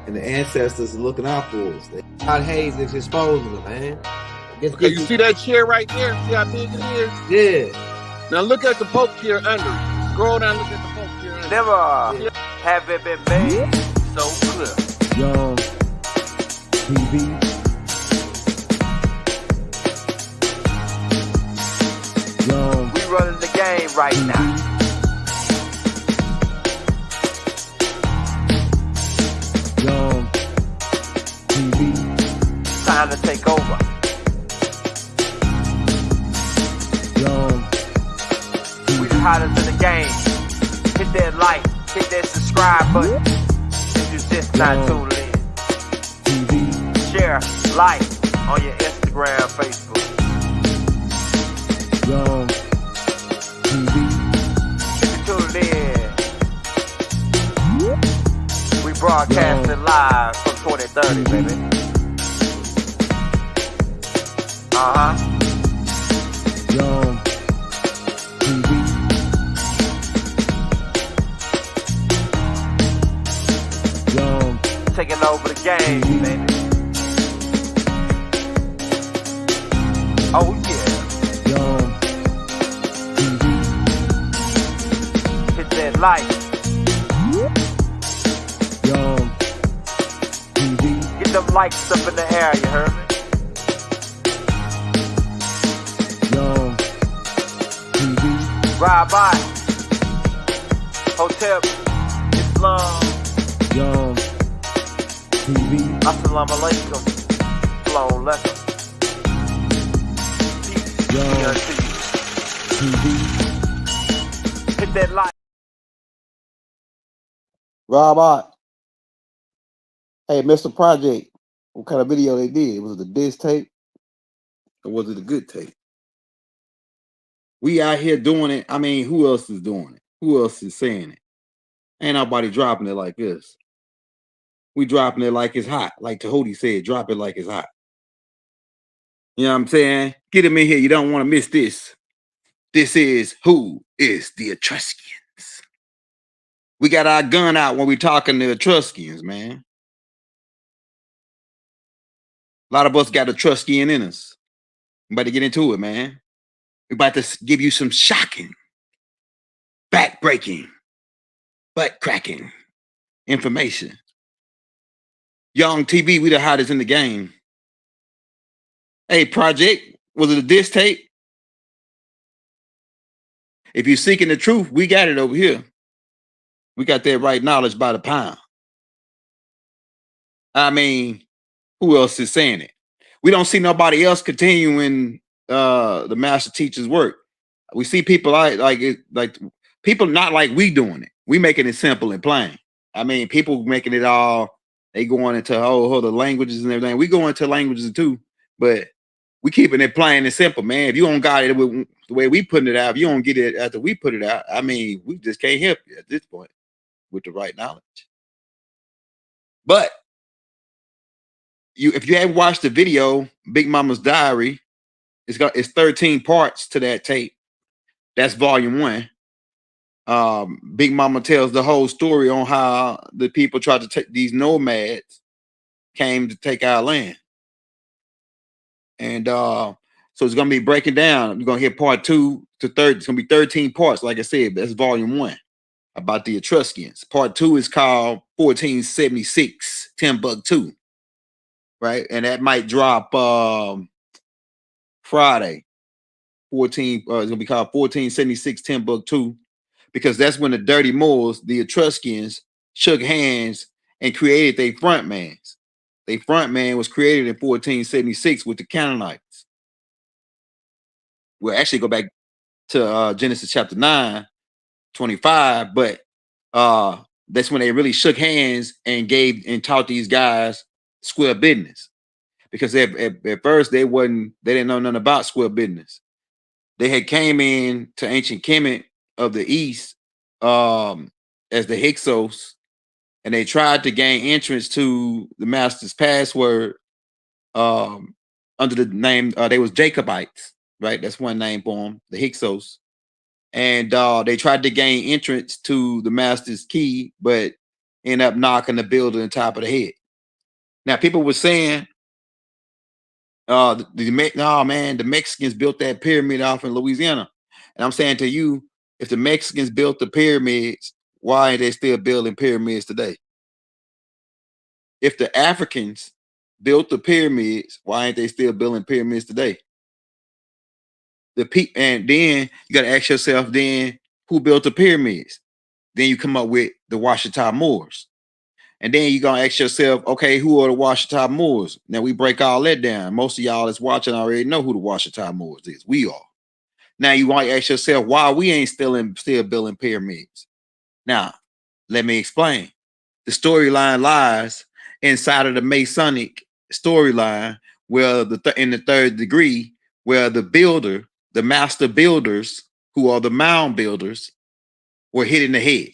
And the ancestors are looking out for us. God Hayes is exposing them, man. Okay, you see that chair right there? See how big it is? Yeah. Now look at the poke chair under it. Scroll down, look at the poke chair under it. Never have it been made so clear. Young TV. Young. We running the game right now. Young TV. Time to take over. Young We the hottest in the game. Hit that like, hit that subscribe button. If you just not tuned in. TV. Share, like on your Instagram, Facebook. Young TV. If you tuned in, we broadcasting live from 2030, baby. Young TV. Young Taking over the game, baby. Oh yeah. Young TV. Hit that like. Young TV. Get them likes up in the air, you heard me? Young TV. Ride by. Hotel Islam. Young TV. Assalamu alaikum. Flow lekker. Peace. Young Young TV. Hit that like. Robot. Hey, Mr. Project, what kind of video they did? Was it the diss tape? Or was it a good tape? We out here doing it. I mean, who else is doing it? Who else is saying it? Ain't nobody dropping it like this. We dropping it like it's hot. Like Tahodi said, drop it like it's hot. You know what I'm saying? Get him in here. You don't want to miss this. This is Who is the Etruscans? We got our gun out when we talking to Etruscans, man. A lot of us got Etruscan in us. I'm about to get into it, man. We're about to give you some shocking, back-breaking, butt-cracking information. Young TV, we the hottest in the game. Hey, Project, was it a diss tape? If you're seeking the truth, we got it over here. We got that right knowledge by the pound. I mean, who else is saying it? We don't see nobody else continuing the master teacher's work. We see people like people not like we doing it. We making it simple and plain. I mean, people making it all, they going into the languages and everything. We go into languages too, but we keeping it plain and simple, man. If you don't got it with the way we putting it out, if you don't get it after we put it out, I mean, we just can't help you at this point with the right knowledge. But if you haven't watched the video, Big Mama's Diary, it's 13 parts to that tape. That's volume 1. Big Mama tells the whole story on how the people tried to take these nomads came to take our land. And so it's gonna be breaking down. You're gonna hear part 2 to 3rd. It's gonna be 13 parts, like I said. That's volume 1 about the Etruscans. Part 2 is called 1476 Timbuktu, right? And that might drop Friday. It's gonna be called 1476 Timbuktu, because that's when the dirty Moors, the Etruscans, shook hands and created their frontmans. Their frontman was created in 1476 with the Canaanites. We'll actually go back to Genesis chapter 9, 25, but that's when they really shook hands and taught these guys square business. Because at first they didn't know nothing about square business. They had came in to ancient Kemet of the East as the Hyksos, and they tried to gain entrance to the master's password under the name, they was Jacobites, right? That's one name for them, the Hyksos. And they tried to gain entrance to the master's key, but end up knocking the builder on top of the head. Now, people were saying, no, man, the Mexicans built that pyramid off in Louisiana. And I'm saying to you, if the Mexicans built the pyramids, why are they still building pyramids today? If the Africans built the pyramids, why ain't they still building pyramids today? And then you got to ask yourself, then who built the pyramids? Then you come up with the Washita Moors. And then you're going to ask yourself, okay, who are the Washita Moors? Now we break all that down. Most of y'all that's watching already know who the Washita Moors is. We are. Now you want to ask yourself why we ain't still building pyramids. Now, let me explain. The storyline lies inside of the Masonic storyline, where in the third degree, where the master builders, who are the mound builders, were hit in the head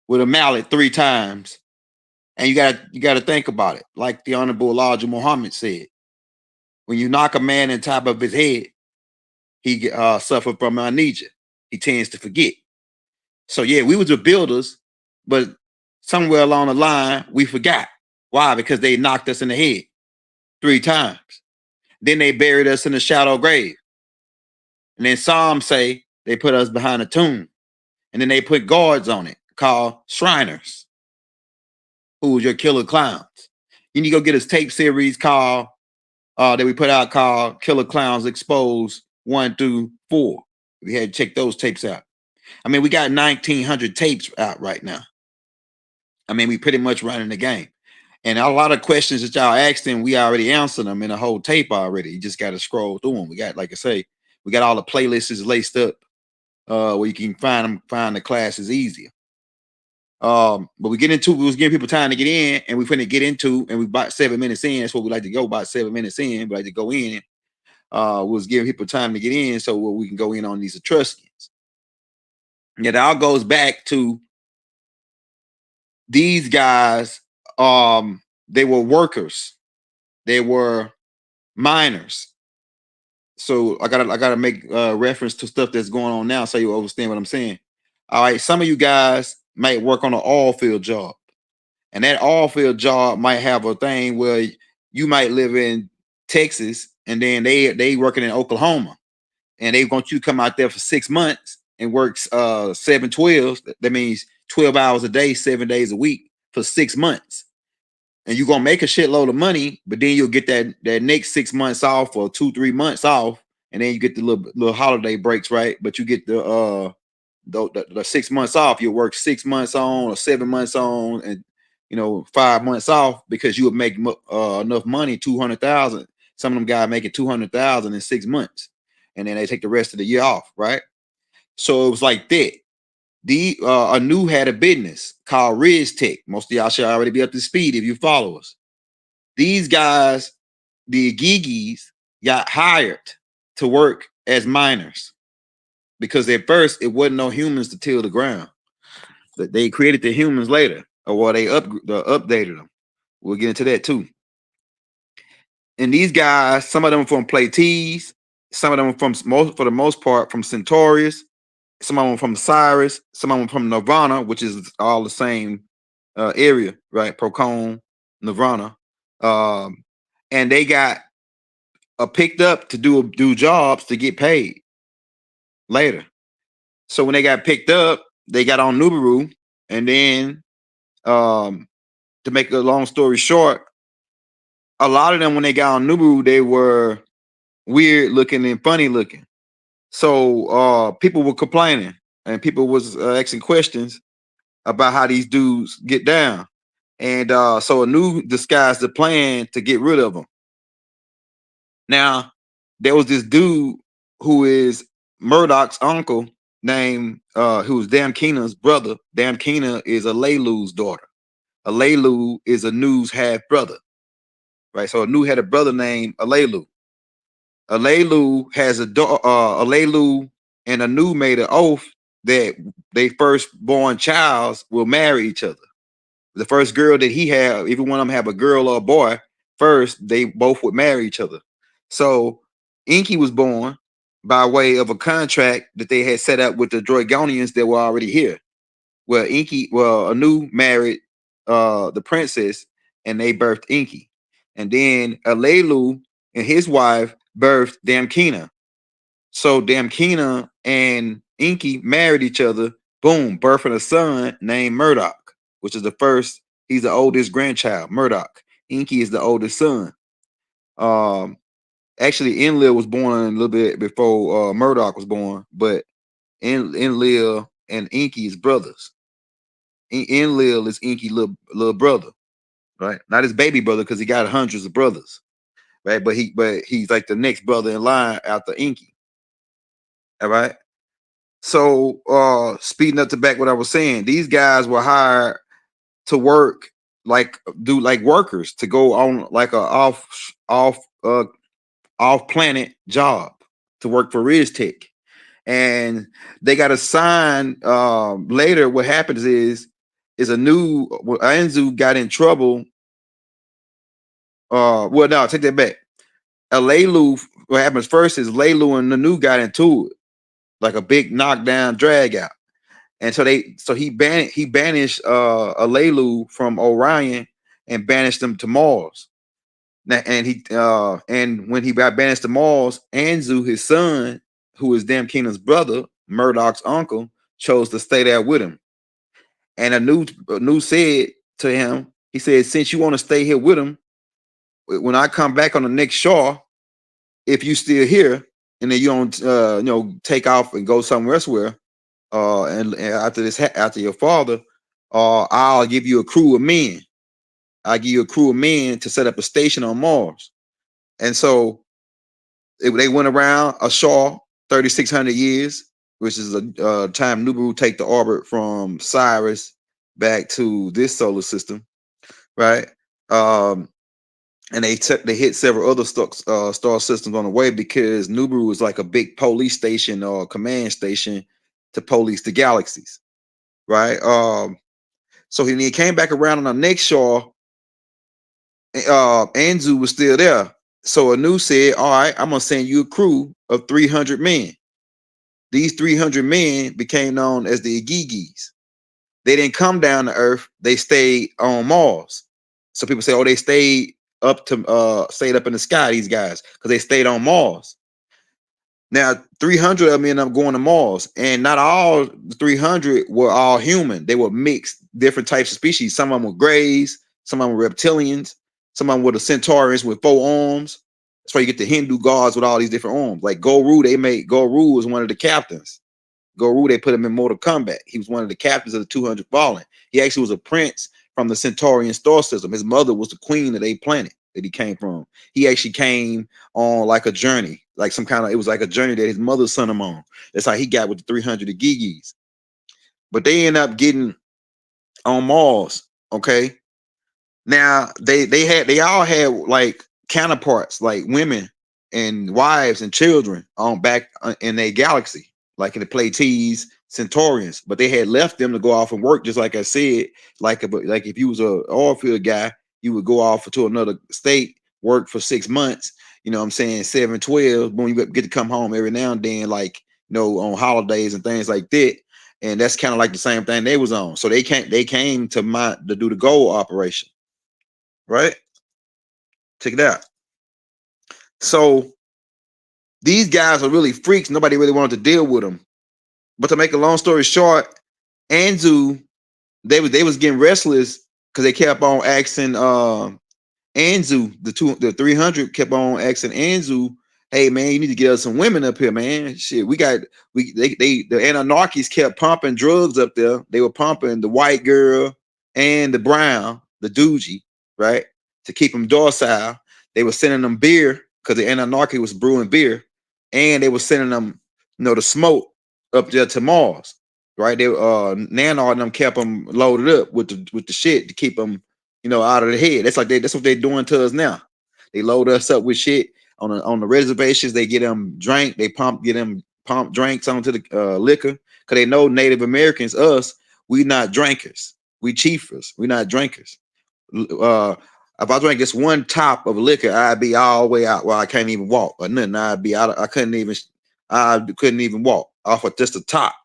with a mallet 3 times. And you got to think about it. Like the Honorable Elijah Muhammad said, when you knock a man on top of his head, he suffered from amnesia. He tends to forget. So yeah, we was the builders, but somewhere along the line, we forgot. Why? Because they knocked us in the head 3 times. Then they buried us in a shallow grave. And then some say they put us behind a tomb. And then they put guards on it called Shriners, who's your killer clowns. You need to go get us tape series called that we put out called Killer Clowns Exposed 1 through 4. We had to check those tapes out. I mean, we got 1,900 tapes out right now. I mean, we pretty much running the game. And a lot of questions that y'all asked them, we already answered them in a whole tape already. You just got to scroll through them. We got, like I say, we got all the playlists laced up where you can find the classes easier. But we was giving people time to get in, and we finna get into, and we about 7 minutes in. That's what we like to go, about 7 minutes in. We like to go in. We was giving people time to get in so we can go in on these Etruscans. And it all goes back to these guys. They were workers. They were miners. So I gotta make reference to stuff that's going on now so you understand what I'm saying. All right, some of you guys might work on an oil field job. And that oil field job might have a thing where you might live in Texas and then they working in Oklahoma, and they want you to come out there for 6 months and work 7/12. That means 12 hours a day, 7 days a week for 6 months. And you're gonna make a shitload of money, but then you'll get that next 6 months off or 2-3 months off, and then you get the little holiday breaks, right? But you get the 6 months off. You'll work 6 months on or 7 months on, and 5 months off, because you would make enough money, 200,000. Some of them guys making 200,000 in 6 months, and then they take the rest of the year off, right? So it was like that. Anu had a business called Riz Tech. Most of y'all should already be up to speed if you follow us. These guys, the Gigis, got hired to work as miners because at first it wasn't no humans to till the ground. But they created the humans later, or they updated them. We'll get into that too. And these guys, some of them from Platees, some of them for the most part from Centaurus, some of them from Cyrus, some of them from Nirvana, which is all the same area, right? Procon, Nirvana, and they got picked up to do jobs to get paid later. So when they got picked up, they got on Nubaru, and then to make a long story short, a lot of them when they got on Nubaru, they were weird looking and funny looking. So people were complaining, and people was asking questions about how these dudes get down. And so Anu disguised the plan to get rid of them. Now, there was this dude who is Murdoch's uncle named who's Damkina's brother. Damkina is Alelu's daughter. Alelu is Anu's half brother. Right. So Anu had a brother named Alelu. Alelu has a daughter. Alelu and Anu made an oath that they firstborn child will marry each other. The first girl that he had, even one of them have a girl or a boy, first they both would marry each other. So Inky was born by way of a contract that they had set up with the Droygonians that were already here. Anu married the princess, and they birthed Inky. And then Alelu and his wife birthed Damkina. So Damkina and Inky married each other. Boom, birthing a son named Murdoch, which is the first. He's the oldest grandchild. Murdoch. Inky is the oldest son. Um, Actually, Enlil was born a little bit before Murdoch was born, but Enlil and Inky is brothers. Enlil is Inky little brother, right? Not his baby brother because he got hundreds of brothers, right? But he's like the next brother in line after Inky. All right. So speeding up to back what I was saying, these guys were hired to work like workers to go on like a off planet job to work for Tech. And they got assigned later. What happens is Anzu got in trouble. Well, no, take that back. Alelu, what happens first is Lelu and Nanu got into it, like a big knockdown drag out. And so he banished Alelu from Orion and banished him to Mars. And when he got banished to Mars, Anzu, his son, who is Damkina's brother, Murdoch's uncle, chose to stay there with him. And Anu said to him, he said, since you want to stay here with him, when I come back on the next shore, if you still here and then you don't take off and go somewhere elsewhere, and after your father, I'll give you a crew of men. I'll give you a crew of men to set up a station on Mars. And so they went around a shore 3,600 years, which is a time Nubaru take the orbit from Cyrus back to this solar system, right? And they hit several other star systems on the way because Nubaru is like a big police station or command station to police the galaxies, right? So he came back around on the next shore. Anzu was still there. So Anu said, all right, I'm going to send you a crew of 300 men. These 300 men became known as the Igigis. They didn't come down to Earth. They stayed on Mars. So people say, oh, they stayed up in the sky, these guys, because they stayed on Mars. Now, 300 of them ended up going to Mars, and not all 300 were all human. They were mixed, different types of species. Some of them were grays, some of them were reptilians, some of them were the centaurians with 4 arms. That's why you get the Hindu gods with all these different arms. Like Goru was one of the captains. Goru, they put him in Mortal Kombat. He was one of the captains of the 200 Fallen. He actually was a prince from the Centaurian star system. His mother was the queen of a planet that he came from. He actually came on like a journey, like it was like a journey that his mother sent him on. That's how he got with the 300 Gigis. But they end up getting on Mars. Okay. Now they all had like counterparts, like women and wives and children on back in their galaxy, like in the Pleiades, Centaurians, but they had left them to go off and work. Just like I said, like if you was a oil field guy, you would go off to another state, work for 6 months. You know what I'm saying? 7, 12. When you get to come home every now and then, like on holidays and things like that. And that's kind of like the same thing they was on. So they came to do the gold operation, right? Check it out. So these guys are really freaks. Nobody really wanted to deal with them. But to make a long story short, Anzu, they was getting restless because they kept on asking Anzu, the 300 kept on asking Anzu, hey man, you need to get us some women up here, man. Shit, the Anunnakis kept pumping drugs up there. They were pumping the white girl and the brown, the Doogie, right? To keep them docile. They were sending them beer because the Anunnaki was brewing beer, and they were sending them, the smoke up there to Mars, right? They Nano and them kept them loaded up with the shit to keep them, out of the head. That's what they're doing to us now. They load us up with shit on the reservations. They get them drink. They pump drinks onto the liquor because they know Native Americans, us, we not drinkers. We chiefers. We not drinkers. If I drank this one top of liquor, I'd be all the way out where I can't even walk or nothing. I'd be out. I couldn't even walk off of just the top.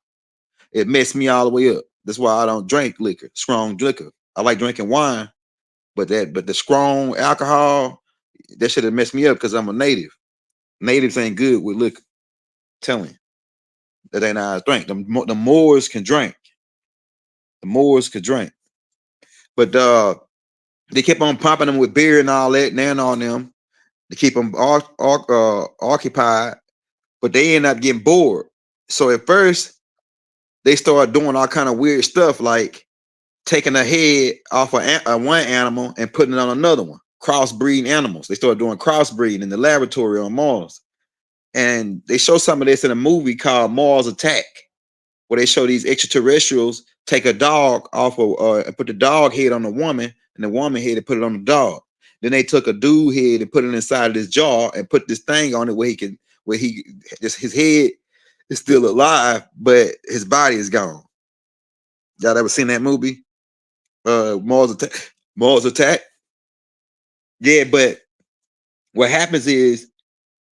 It messed me all the way up. That's why I don't drink liquor, strong liquor. I like drinking wine, but the strong alcohol, that should have messed me up because I'm a native. Natives ain't good with liquor. I'm telling you, that ain't how I drink. The Moors can drink. The Moors could drink, but they kept on pumping them with beer and all that, and on them to keep them occupied, but they end up getting bored. So at first, they started doing all kind of weird stuff, like taking a head off of one animal and putting it on another one. Crossbreeding animals. They started doing crossbreeding in the laboratory on Mars. And they show some of this in a movie called Mars Attack, where they show these extraterrestrials take a dog off of and put the dog head on the woman and the woman head and put it on the dog. Then they took a dude head and put it inside of this jar and put this thing on it where his head is still alive, but his body is gone. Y'all ever seen that movie? Mars Attack. Mars Attack. Yeah, but what happens is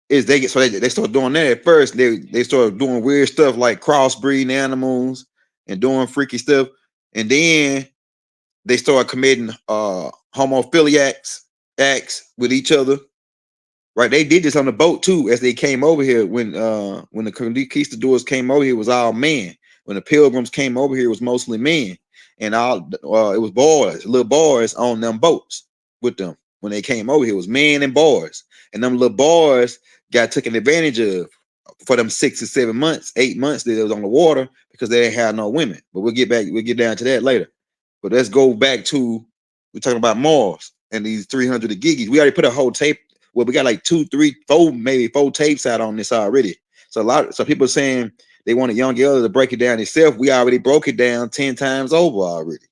they start doing that at first. They start doing weird stuff like crossbreeding animals and doing freaky stuff, and then they start committing homophiliacs acts with each other. Right? They did this on the boat too, as they came over here. When the conquistadors came over here, it was all men. When the pilgrims came over here, it was mostly men, and it was boys, little boys on them boats with them. When they came over here, it was men and boys, and them little boys got taken advantage of for them 6 or 7 months, 8 months that it was on the water because they didn't have no women. But we'll get down to that later. But let's go back to, we're talking about Mars and these 300 giggies. We already put a whole tape. Well, we got like 2, 3, 4, maybe 4 tapes out on this already. So people are saying they want a young elder to break it down itself. We already broke it down 10 times over already.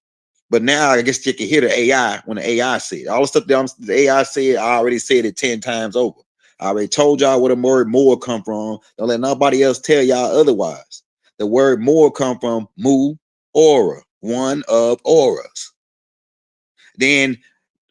But now I guess you can hear the AI when the AI said all the stuff that the AI said. I already said it 10 times over. I already told y'all where the word more come from. Don't let nobody else tell y'all otherwise. The word more come from mu aura, one of auras. Then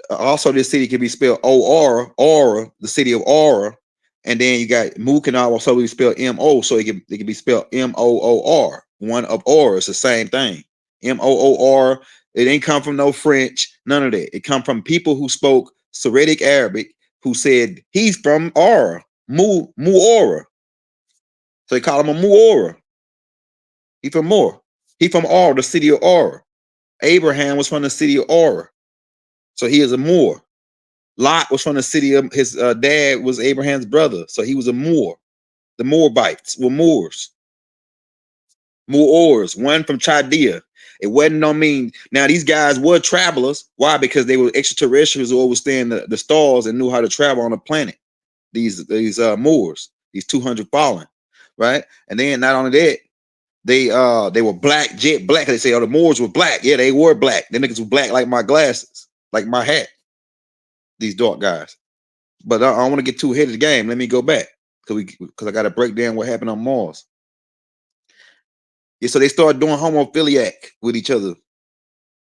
also this city can be spelled O-R, aura, the city of aura. And then you got mu can also be spelled M-O, so it can be spelled M-O-O-R, one of auras, the same thing. M-O-O-R. It ain't come from no French, none of that. It come from people who spoke Syriac Arabic who said he's from Aura, Mu Aura. So they call him a Mu Aura. He from Moor. He from Aura, the city of Aura. Abraham was from the city of Aura. So he is a Moor. Lot was from the city of his dad was Abraham's brother. So he was a Moor. The Moabites were Moors. Moors, one from Chaldea. It wasn't no mean. Now these guys were travelers. Why? Because they were extraterrestrials who understand the stars and knew how to travel on the planet. These Moors, these 200 fallen, right? And then not only that, they were black, jet black. They say, oh, the Moors were black. Yeah, they were black. Them niggas were black like my glasses, like my hat. These dark guys. But I don't want to get too ahead of the game. Let me go back because I got to break down what happened on Mars. Yeah, so they started doing homophiliac with each other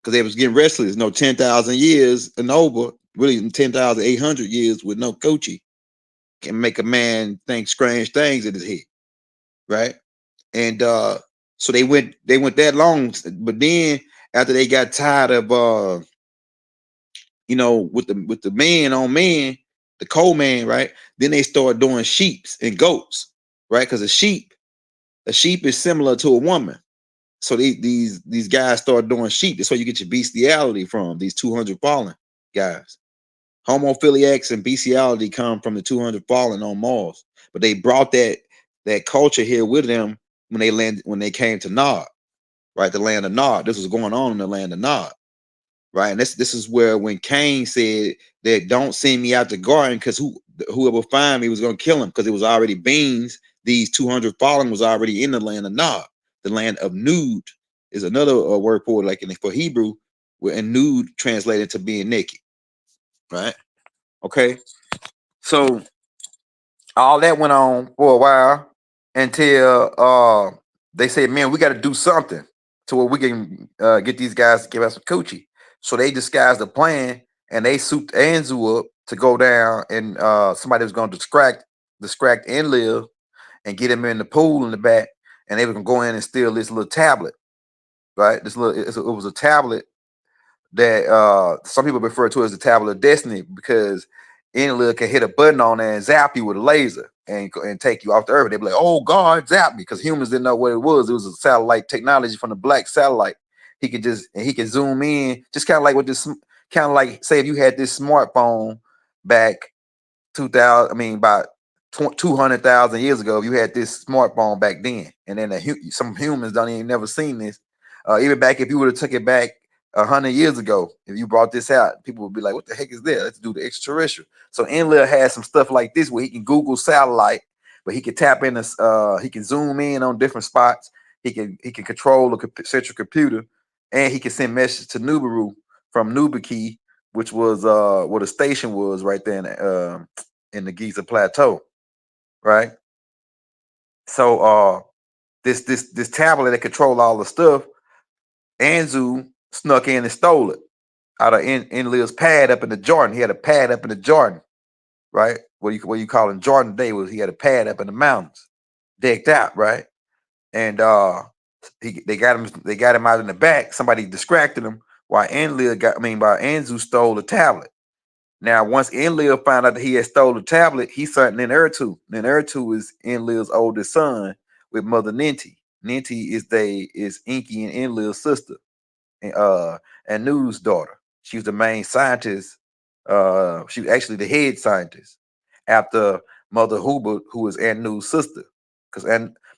because they was getting restless. 10,000 years and over, really 10,800 years with no coochie can make a man think strange things in his head, right? And so they went that long, but then after they got tired of with the man on man, the coal man, right? Then they started doing sheeps and goats, right? Because a sheep is similar to a woman. So these guys start doing sheep. That's where you get your bestiality from, these 200 fallen guys. Homophiliacs and bestiality come from the 200 fallen on Mars. But they brought that culture here with them when they came to Nod, right? The land of Nod. This was going on in the land of Nod, right? And this is where when Cain said that don't send me out the garden because whoever find me was going to kill him because it was already beings. These 200 fallen was already in the land of Nod. The land of nude is another word for it, like for Hebrew, and nude translated to being naked, right? Okay, so all that went on for a while until they said, man, we got to do something to where we can get these guys to give us some coochie. So they disguised the plan and they souped Anzu up to go down, and somebody was going to distract Enlil and get him in the pool in the back, and they were going to go in and steal this little tablet, right? It was a tablet that some people refer to as the tablet of destiny, because Enlil can hit a button on there and zap you with a laser and take you off the earth. They'd be like, "Oh God, zap me," because humans didn't know what it was. It was a satellite technology from the black satellite. He could zoom in, just kind of like with this, kind of like say if you had this smartphone back 2000, I mean, about 200,000 years ago, if you had this smartphone back then, and then some humans don't even never seen this. Even back, if you would have took it back 100 years ago, if you brought this out, people would be like, "What the heck is that? Let's do the extraterrestrial." So Enlil has some stuff like this where he can Google satellite, but he can tap in this. He can zoom in on different spots. He can control a central computer, and he can send messages to Nubaru from Nubaki, which was where the station was right there in the Giza Plateau, right? So this tablet that control all the stuff, Anzu snuck in and stole it out of Enlil's pad up in the Jordan. He had a pad up in the Jordan, right? What you call in Jordan today was he had a pad up in the mountains, decked out, right? And they got him out in the back. Somebody distracted him while Anzu stole the tablet. Now, once Enlil found out that he had stole the tablet, he sent Ninurtu. Ninurtu is Enlil's oldest son with Mother Ninti. Ninti is Inky and Enlil's sister, and Nu's daughter. She was the main scientist. She was actually the head scientist after Mother Hubert, who is Anu's sister. Because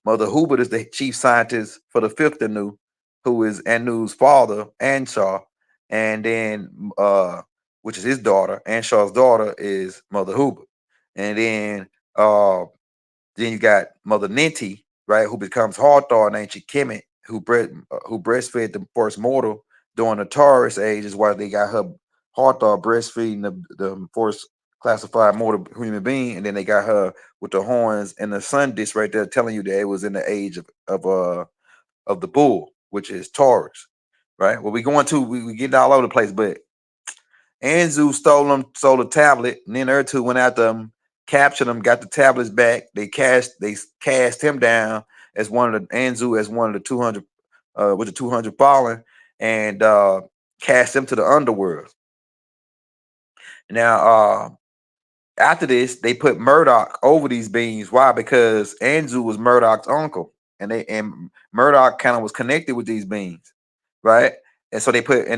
Mother Hubert is the chief scientist for the fifth Anu, who is Anu's father, Anshaw, and then which is his daughter. Anshaw's daughter is Mother Hubert. And then you got Mother Ninti, right, who becomes Hathor in ancient Kemet, who breastfed the first mortal during the Taurus age, is why they got her Hathor breastfeeding the first classified mortal human being, and then they got her with the horns and the sun disk right there, telling you that it was in the age of the bull, which is Taurus, right? Well, we getting all over the place, but Anzu stole the tablet, and then Ertu went after him, captured him, got the tablets back. They cast him down as one of the 200 with the 200 fallen, and cast him to the underworld. Now, after this, they put Murdoch over these beings. Why? Because Anzu was Murdoch's uncle, and Murdoch kind of was connected with these beings, right? And so Enlil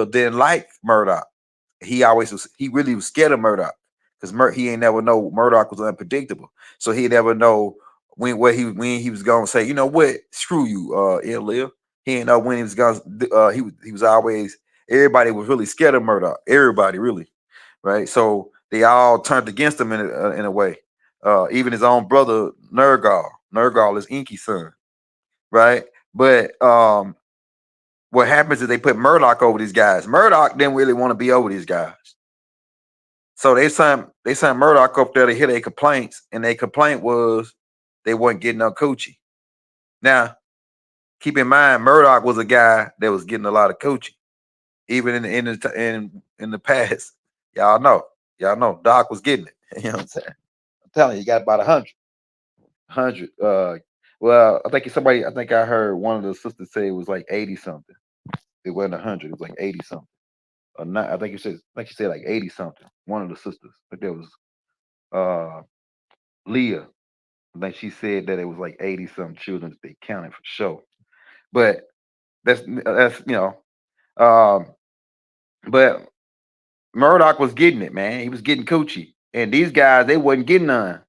didn't like Murdoch. He really was scared of Murdoch, because he ain't never know Murdoch was unpredictable. So he never know when he was gonna say, you know what, screw you, Enlil. He ain't know when he was gonna. He was always. Everybody was really scared of Murdoch. Everybody really, right? So they all turned against him in a way. Even his own brother Nergal. Nergal is Inky's son, right? But what happens is they put Murdoch over these guys. Murdoch didn't really want to be over these guys. So they sent Murdoch up there to hear their complaints, and their complaint was they wasn't getting no coochie. Now, keep in mind, Murdoch was a guy that was getting a lot of coochie, even in the past. Y'all know, Doc was getting it. You know what I'm saying? I'm telling you, he got about 100. Well, I think I heard one of the sisters say it was like 80 something. It wasn't 100. It was like 80 something. Or not, I think she said like 80 something. One of the sisters, but there was Leah. I think she said that it was like 80 something children that they counted for sure. But that's um, but Murdoch was getting it, man. He was getting coochie, and these guys they wasn't getting none.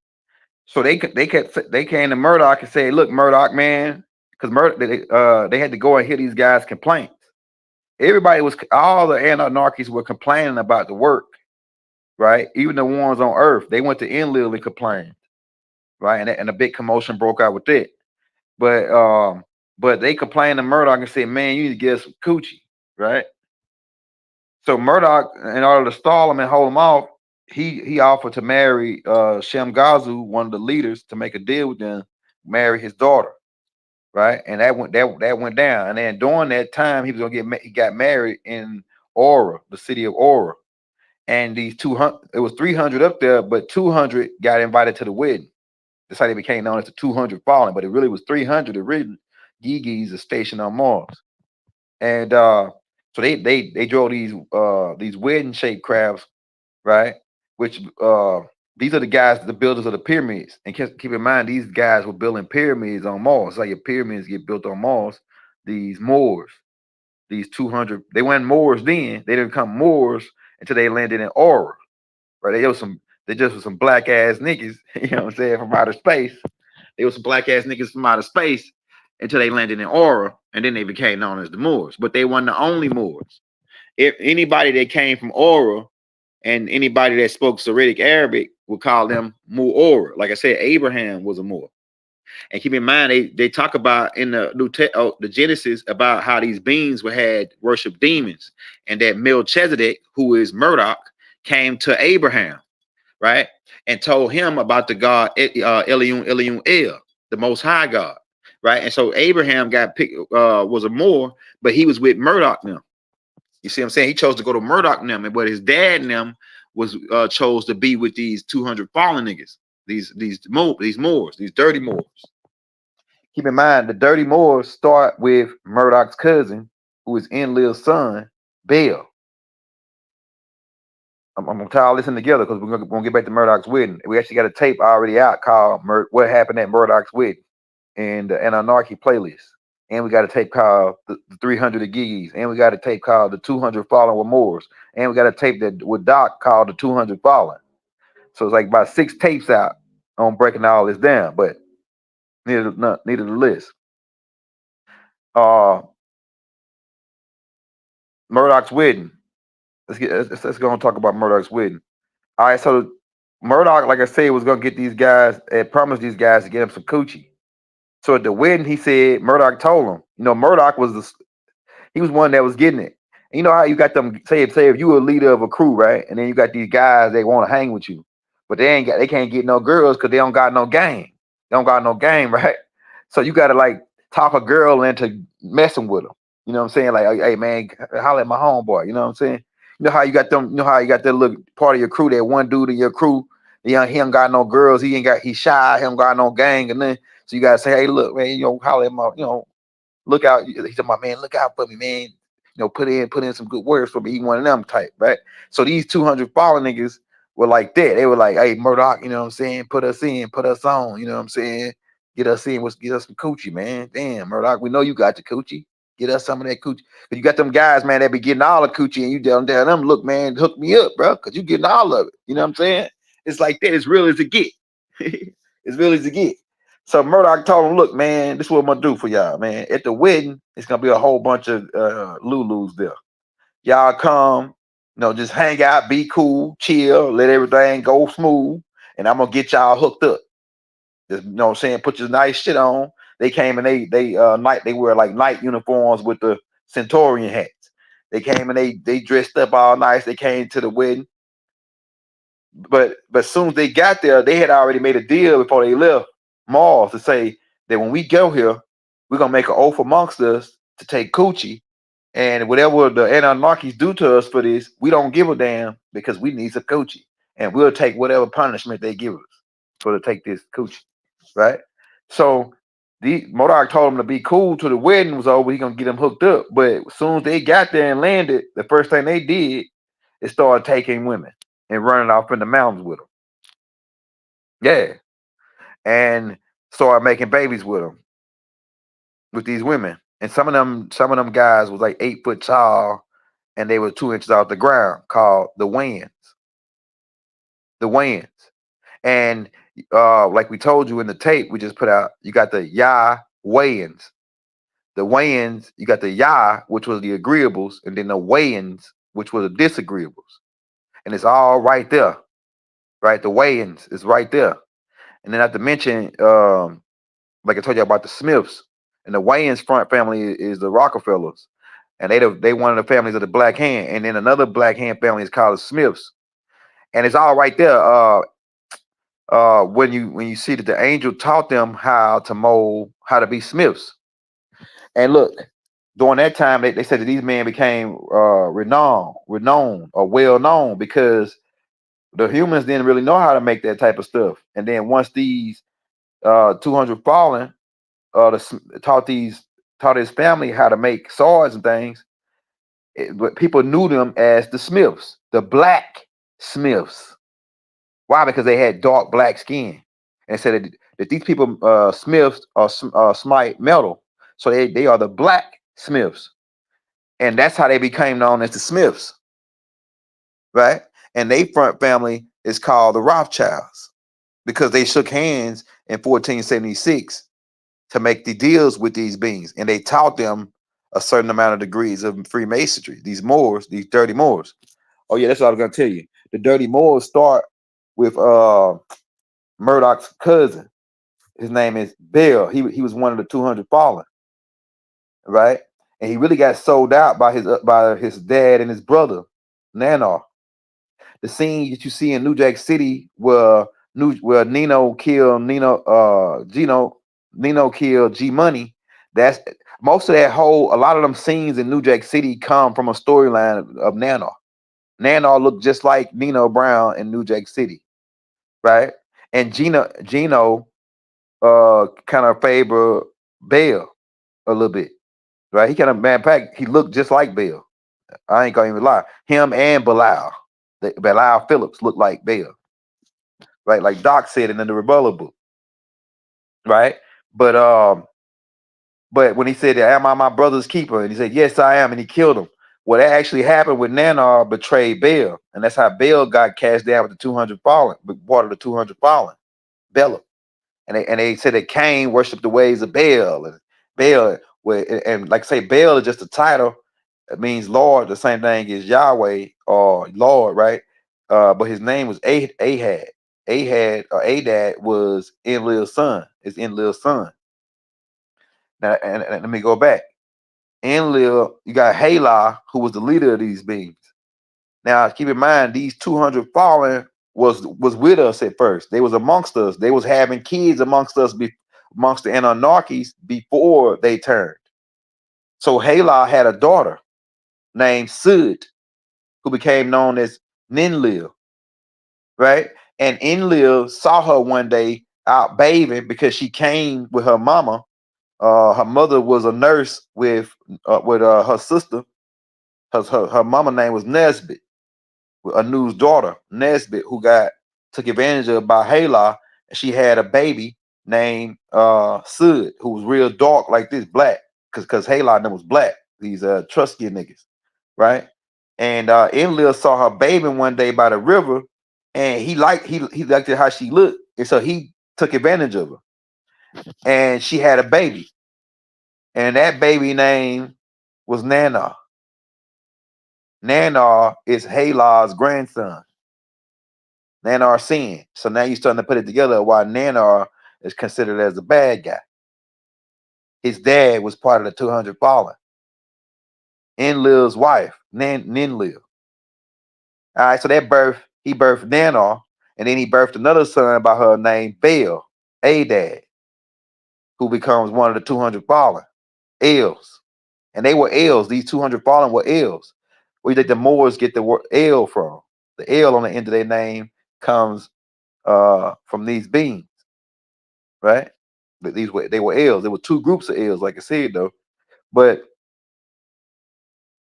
So they came to Murdoch and said, "Look, Murdoch, man," because they had to go and hear these guys' complaints. All the anarchists were complaining about the work, right? Even the ones on Earth, they went to Enlil and complained, right? And a big commotion broke out with it. But they complained to Murdoch and said, "Man, you need to get us some coochie," right? So Murdoch, in order to stall him and hold him off, he offered to marry Shamgazu, one of the leaders, to make a deal with them, marry his daughter, right? And that went down. And then during that time, he got married in Aura, the city of Aura. And these 200, it was 300 up there, but 200 got invited to the wedding. That's how they became known as the 200 Fallen, but it really was 300 original Gigis are stationed on Mars. And so they drove these wedding shaped crafts, right? Which these are the guys, the builders of the pyramids. And keep in mind, these guys were building pyramids on Mars. It's like your pyramids get built on Mars. These Moors, these 200, they weren't Moors then. They didn't become Moors until they landed in Aura, right? They just were some black ass niggas, you know what I'm saying, from outer space. They were some black ass niggas from outer space until they landed in Aura, and then they became known as the Moors. But they weren't the only Moors. If anybody that came from Aura and anybody that spoke Syriac Arabic would call them Mu'or. Like I said, Abraham was a Moor. And keep in mind, they talk about in the Genesis about how these beings had worship demons, and that Melchizedek, who is Murdoch, came to Abraham, right, and told him about the God Elion El, the Most High God, right. And so Abraham got picked, was a Moor, but he was with Murdoch now. You see what I'm saying? He chose to go to Murdoch and them, but his dad and them was chose to be with these 200 fallen niggas, these Moors, these dirty Moors. Keep in mind, the dirty Moors start with Murdoch's cousin, who is Enlil's son, Baal. I'm gonna tie all this in together because we're gonna get back to Murdoch's wedding. We actually got a tape already out called "What Happened at Murdoch's Wedding" and an Anarchy playlist. And we got a tape called the 300 of Gigis, and we got a tape called the 200 Fallen with Moors, and we got a tape that with Doc called the 200 Fallen. So it's like about 6 tapes out on breaking all this down, but neither the list. Murdoch's wedding. Let's go and talk about Murdoch's wedding. All right, so Murdoch, like I said, was gonna get these guys and promised these guys to get him some coochie. So at the wedding, he said Murdoch told him, Murdoch he was one that was getting it. And you know how you got them say if you were a leader of a crew, right? And then you got these guys they want to hang with you, but they can't get no girls because they don't got no game. They don't got no game, right? So you gotta like talk a girl into messing with them. You know what I'm saying? Like, hey man, holler at my homeboy. You know what I'm saying? You know how you got them. You know how you got that little part of your crew, that one dude in your crew. He ain't got no girls. He's shy. He don't got no gang. And then so you gotta say, hey, look, man, holler at my, look out. He said, my man, look out for me, man. Put in some good words for me. He one of them type, right? So these 200 fallen niggas were like that. They were like, hey, Murdoch, you know what I'm saying? Put us on, you know what I'm saying? Get us some coochie, man. Damn, Murdoch, we know you got the coochie. Get us some of that coochie. Cause you got them guys, man, that be getting all the coochie, and you tell them, look, man, hook me up, bro, cause you getting all of it. You know what I'm saying? It's like that. It's real as it get. It's real as it get. So Murdoch told him, look, man, this is what I'm gonna do for y'all, man. At the wedding, it's gonna be a whole bunch of Lulus there. Y'all come, just hang out, be cool, chill, let everything go smooth, and I'm gonna get y'all hooked up. Just, you know what I'm saying? Put your nice shit on. They came and they wear like night uniforms with the Centaurian hats. They came and they dressed up all nice. They came to the wedding. But as soon as they got there, they had already made a deal before they left Mars to say that when we go here, we're gonna make an oath amongst us to take coochie, and whatever the Anunnakis do to us for this, we don't give a damn because we need some coochie, and we'll take whatever punishment they give us for to take this coochie, right? So the Modoc told them to be cool till the wedding was over. He gonna get them hooked up. But as soon as they got there and landed, the first thing they did is start taking women and running off in the mountains with them. Yeah, and started making babies with them, with these women. And some of them guys was like 8 foot tall, and they were 2 inches off the ground. Called the Wayans. The Wayans. And like we told you in the tape we just put out, you got the Yah Wayans. The Wayans, you got the Yah, which was the agreeables, and then the Wayans, which were the disagreeables. And it's all right there, right? The Wayans is right there. And then I have to mention, like I told you about the Smiths, and the Wayans front family is the Rockefellers, and they one of the families of the Black Hand, and then another Black Hand family is called the Smiths, and it's all right there. When you see that the angel taught them how to mold, how to be Smiths, and look, During that time, they said that these men became renowned or well known because the humans didn't really know how to make that type of stuff. And then once these 200 fallen taught his family how to make swords and things, but people knew them as the Smiths, the black Smiths. Why? Because they had dark black skin, and said that these people Smiths are smite metal, so they are the black Smiths, and that's how they became known as the Smiths, right? And they front family is called the Rothschilds because they shook hands in 1476 to make the deals with these beings, and they taught them a certain amount of degrees of Freemasonry. These Moors, these dirty Moors. Oh yeah, that's what I was gonna tell you. The dirty Moors start with Murdoch's cousin. His name is Bill. He was one of the 200 fallen, right? And he really got sold out by his dad and his brother, Nanar. The scene that you see in New Jack City where Nino killed G Money. That's most of that whole. A lot of them scenes in New Jack City come from a storyline of Nanar. Nanar looked just like Nino Brown in New Jack City, right? And Gino kind of favor Bell a little bit, right? He kind of, man, fact, he looked just like Bell. I ain't gonna even lie. Him and Belial Phillips looked like Bell, right? Like Doc said in the Rebuttal book, right? But but when he said, "Am I my brother's keeper?" and he said, "Yes, I am," and he killed him. What actually happened with Nanar betrayed Bell, and that's how Bell got cast down with the 200 fallen, part of the 200 fallen, Bella. And they said that Cain worshipped the ways of Baal, and Baal, and like I say, Baal is just a title. It means Lord, the same thing as Yahweh or Lord, right? But his name was Ahad. Adad was Enlil's son. It's Enlil's son. Now, and let me go back. Enlil, you got Halah, who was the leader of these beings. Now, keep in mind, these 200 fallen was with us at first. They was amongst us. They was having kids amongst us, amongst the Anunnakis before they turned. So Halah had a daughter named Sud, who became known as Ninlil, right? And Enlil saw her one day out bathing because she came with her mama. Her mother was a nurse with her sister. Her mama name was Nesbit. Anu's daughter, Nesbit, who took advantage of by Halah, and she had a baby named Sud, who was real dark like this, black, because Halah them was black, these Etruscan niggas, right? And Enlil saw her baby one day by the river, and he liked it how she looked, and so he took advantage of her, and she had a baby, and that baby name was Nanar. Nanar is Halah's grandson. Nanar sin. So now you're starting to put it together why Nanar is considered as a bad guy. His dad was part of the 200 fallen. Enlil's wife, Ninlil. All right, so he birthed Nanar, and then he birthed another son by her named Baal, Adad, who becomes one of the 200 fallen, Els. And they were Els. These 200 fallen were Els. Where you think the Moors get the word El from? The El on the end of their name comes from these beings, right? But they were L's. There were two groups of L's, like I said though. But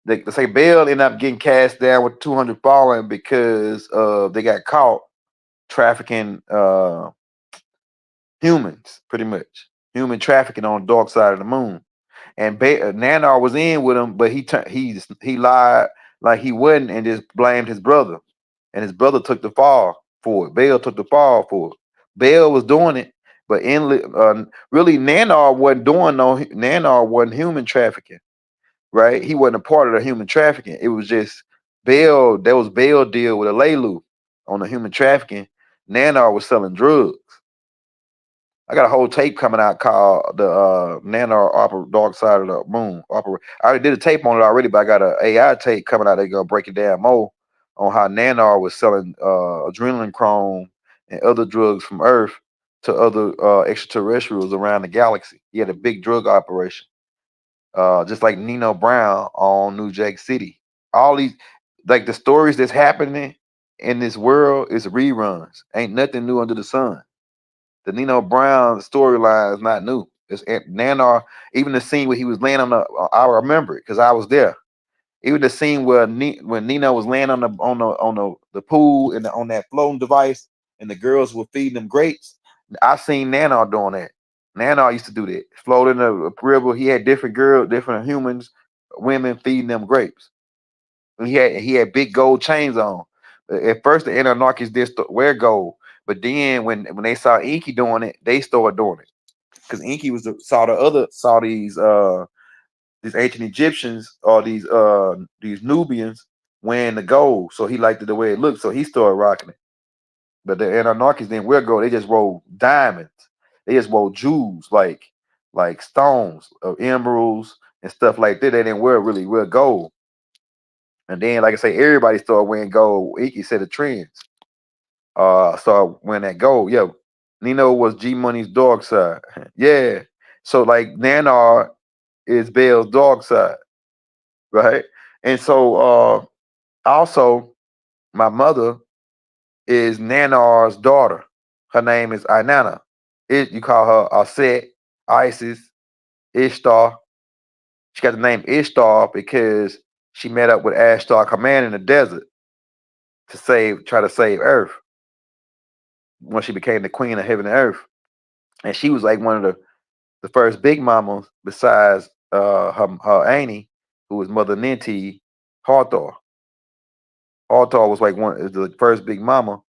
they say Bell ended up getting cast down with 200 fallen because they got caught trafficking humans, pretty much human trafficking on the dark side of the moon. And Nanar was in with him, but he lied like he wasn't and just blamed his brother, and his brother took the fall for it. Bell took the fall for it. Bell was doing it, but really Nanar wasn't doing Nanar wasn't human trafficking, right? He wasn't a part of the human trafficking. It was just Bell. There was Bell deal with a Lelu on the human trafficking. Nanar was selling drugs. I got a whole tape coming out called the Nanar Dark Side of the Moon. I already did a tape on it already, but I got an AI tape coming out. They're gonna break it down more on how Nanar was selling adrenaline chrome and other drugs from Earth to other extraterrestrials around the galaxy. He had a big drug operation. just like Nino Brown on New Jack City. All these, like the stories that's happening in this world is reruns. Ain't nothing new under the sun. The Nino Brown storyline is not new. It's Nanar. Even the scene where he was laying on the, I remember it because I was there. Even the scene where when Nino was laying on the pool and on that floating device, and the girls were feeding them grapes. I seen Nanar doing that. Nanar used to do that. Float in the river. He had different girls, different humans, women feeding them grapes. And he had big gold chains on. At first, the Anarchists did wear gold, but then when they saw Inky doing it, they started doing it because Inky saw these ancient Egyptians or these Nubians wearing the gold, so he liked it the way it looked, so he started rocking it. But the Anarchists didn't wear gold; they just wore diamonds. They just wore jewels like stones of emeralds and stuff like that. They didn't wear gold. And then, like I say, everybody started wearing gold. Inky set the trends. Started wearing that gold. Yeah, Nino was G Money's dog side. Yeah. So like Nanar is Bell's dog side, right? And so also my mother is Nanar's daughter. Her name is Inanna. You call her Aset, Isis, Ishtar. She got the name Ishtar because she met up with Ashtar Command in the desert try to save Earth when she became the queen of heaven and earth. And she was like one of the first big mamas besides her auntie, who was Mother Ninti Hathor. Hathor was like the first big mama.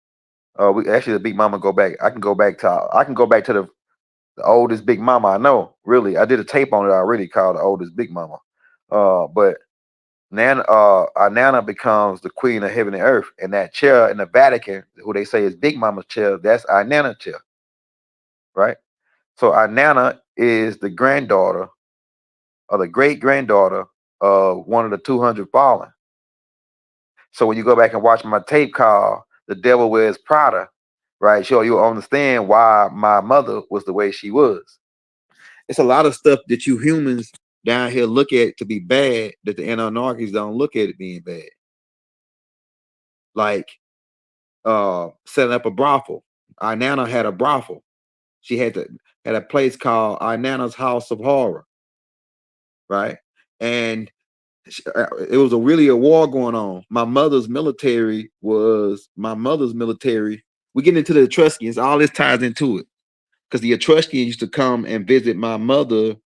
We actually the big mama go back. I can go back to the oldest big mama I know. Really, I did a tape on it already called the oldest big mama. But Nana becomes the queen of heaven and earth, and that chair in the Vatican, who they say is Big Mama's chair, that's Inanna chair, right? So Inanna is the granddaughter or the great granddaughter of one of the 200 fallen. So when you go back and watch my tape called "The Devil Wears Prada," right, sure you'll understand why my mother was the way she was. It's a lot of stuff that you humans down here look at to be bad that the Anunnakis don't look at it being bad. Like setting up a brothel. Inanna had a brothel. She had a place called Inanna's House of Horror, right? And it was really a war going on. My mother's military. We get into the Etruscans. All this ties into it because the Etruscans used to come and visit my mother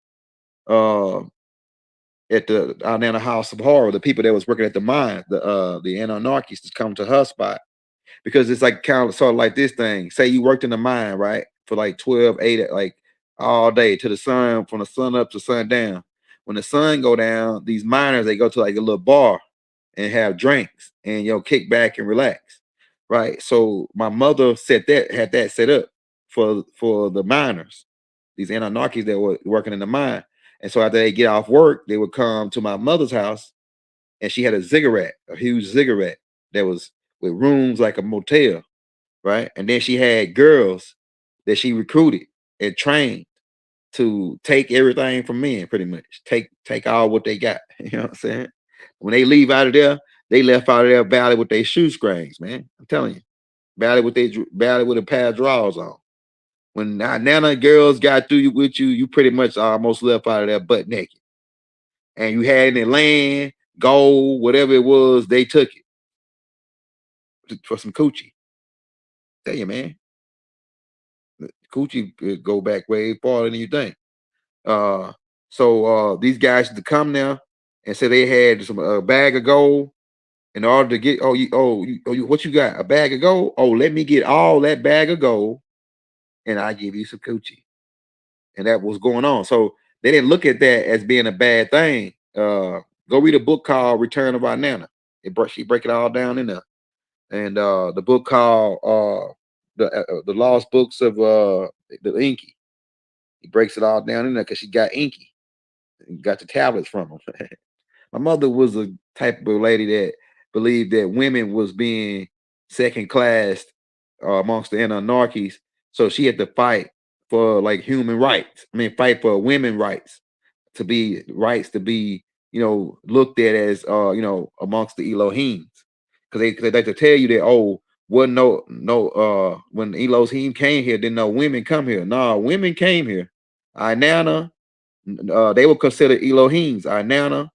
uh, at the Inanna House of Horror. The people that was working at the mine, the anarchists, come to her spot because it's like kind of sort of like this thing. Say you worked in the mine, right, for like 12, 8, like all day to the sun, from the sun up to sundown. When the sun go down, these miners they go to like a little bar and have drinks and kick back and relax, right? So my mother had that set up for the miners, these anarchists that were working in the mine. And so after they get off work, they would come to my mother's house, and she had a huge ziggurat that was with rooms like a motel, right? And then she had girls that she recruited and trained to take everything from men, pretty much. Take all what they got. You know what I'm saying? When they leave out of there, they left out of there badly with their shoestrings, man. I'm telling you, badly with a pair of drawers on. When Nana girls got through with you, you pretty much almost left out of there butt naked. And you had any land, gold, whatever it was, they took it for some coochie. Tell you, man, coochie go back way farther than you think. Uh, so these guys used to come now and say they had some a bag of gold in order to get. What you got? A bag of gold? Oh, let me get all that bag of gold, and I give you some coochie. And that was going on. So they didn't look at that as being a bad thing. Go read a book called Return of Our Nana. She break it all down in there. And the book called the Lost Books of the Inky. He breaks it all down in there because she got Inky. Got the tablets from him. My mother was a type of lady that believed that women was being second class amongst the anarchies, so she had to fight for like human rights. I mean, fight for women rights to be rights to be, looked at as amongst the Elohims. Because they like to tell you that, oh, wasn't no when Elohim came here, didn't no women come here. Nah, women came here. Inanna, they were considered Elohims. Inanna,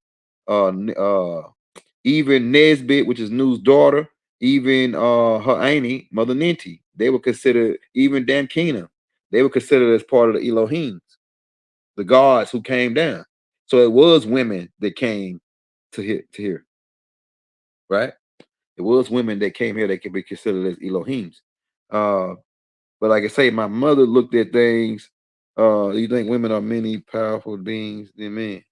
even Nesbit, which is Nu's daughter, even her auntie, Mother Ninti, they were considered, even Damkina, they were considered as part of the Elohims, the gods who came down. So it was women that came to here, right? It was women that came here that could be considered as Elohims. But like I say, my mother looked at things. You think women are many powerful beings than men?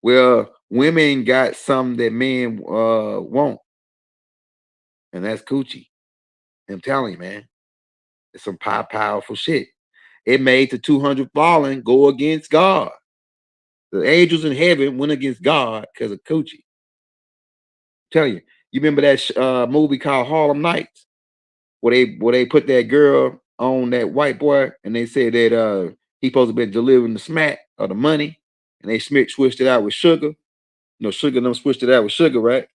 Well, women got something that men want, and that's coochie. I'm telling you, man, it's some powerful shit. It made the 200 fallen go against God. The angels in heaven went against God because of coochie. Tell you, you remember that movie called Harlem Nights, where they put that girl on that white boy, and they said that he supposed to be delivering the smack or the money, and they switched it out with sugar. Sugar them switched it out with sugar, right?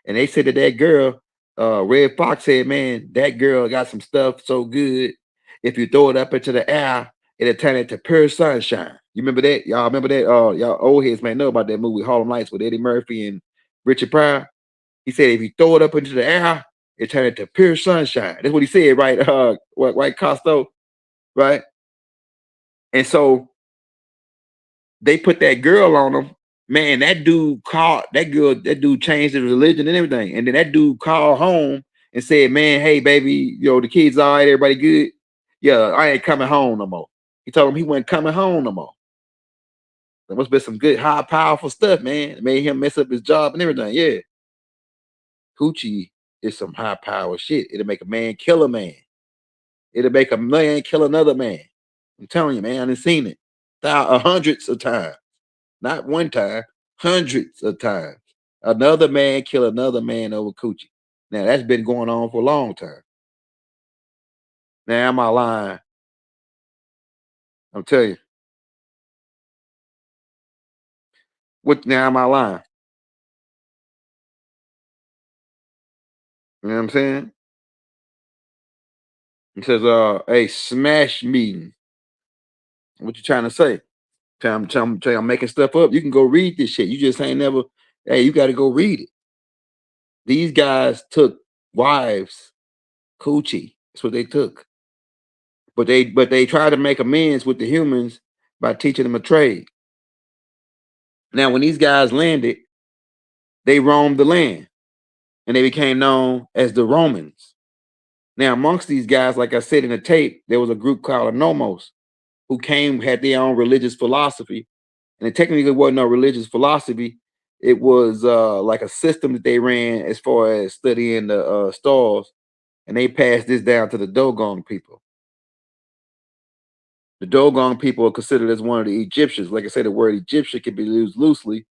And they said that that girl, Red Fox said, man, that girl got some stuff so good. If you throw it up into the air, it'll turn into pure sunshine. You remember that? Y'all remember that? Y'all old heads may know about that movie Harlem Nights with Eddie Murphy and Richard Pryor. He said if you throw it up into the air, it turn into pure sunshine. That's what he said, right? White Costo, right? And so they put that girl on him. Man, that dude called that dude changed his religion and everything. And then that dude called home and said, man, hey, baby, the kids all right, everybody good? Yeah, I ain't coming home no more. He told him he wasn't coming home no more. There must be some good, high, powerful stuff, man. It made him mess up his job and everything. Yeah. Coochie is some high power shit. It'll make a man kill a man. It'll make a man kill another man. I'm telling you, man, I done seen it hundreds of times. Not one time, hundreds of times. Another man kill another man over coochie. Now that's been going on for a long time. Now am I lying? I'm telling you. What now am I lying? You know what I'm saying? It says a smash meeting. What you trying to say? I'm making stuff up. You can go read this shit. You just ain't never, hey, you gotta go read it. These guys took wives, coochie. That's what they took. But they tried to make amends with the humans by teaching them a trade. Now, when these guys landed, they roamed the land and they became known as the Romans. Now, amongst these guys, like I said in the tape, there was a group called Nomos who had their own religious philosophy. And it technically wasn't no religious philosophy. It was like a system that they ran as far as studying the stars. And they passed this down to the Dogon people. The Dogon people are considered as one of the Egyptians. Like I said, the word Egyptian can be used loosely,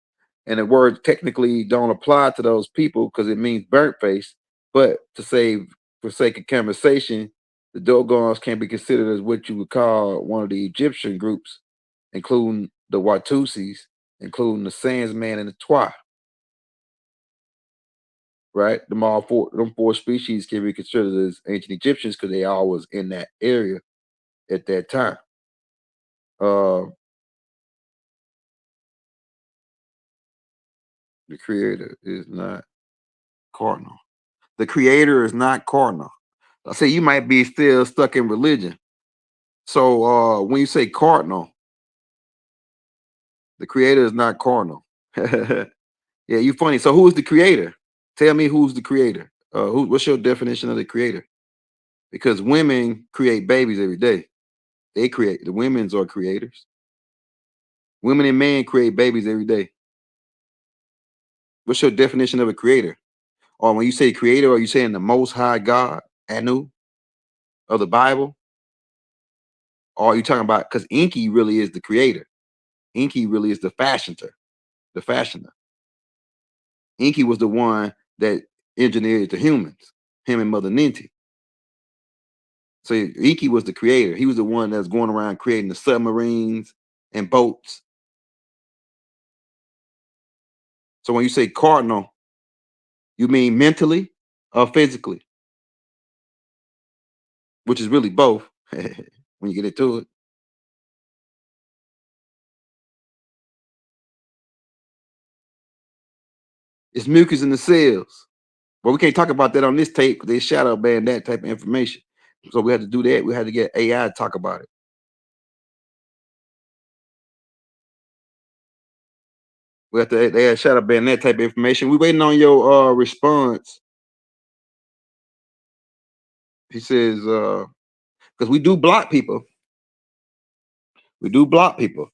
and the word technically don't apply to those people because it means burnt face. But for sake of conversation, the Dogons can be considered as what you would call one of the Egyptian groups, including the Watusis, including the Sandsman and the Twa. Right? Them four species can be considered as ancient Egyptians because they all was in that area at that time. The creator is not cardinal. The creator is not cardinal. I say you might be still stuck in religion. So when you say cardinal, the creator is not cardinal. Yeah, you funny. So who is the creator? Tell me who's the creator. What's your definition of the creator? Because women create babies every day. The women's are creators. Women and men create babies every day. What's your definition of a creator? Or when you say creator, are you saying the most high God, Anu, of the Bible? Or are you talking about, because Inky really is the creator. Inky really is the fashioner. Inky was the one that engineered the humans, him and Mother Ninti. So Inky was the creator. He was the one that's going around creating the submarines and boats. So when you say cardinal, you mean mentally or physically, which is really both when you get into it. It's mucus in the cells. But we can't talk about that on this tape because they shadow ban that type of information. So we had to do that. We had to get AI to talk about it. They had shadow ban that type of information. We waiting on your response. He says, because we do block people. We do block people.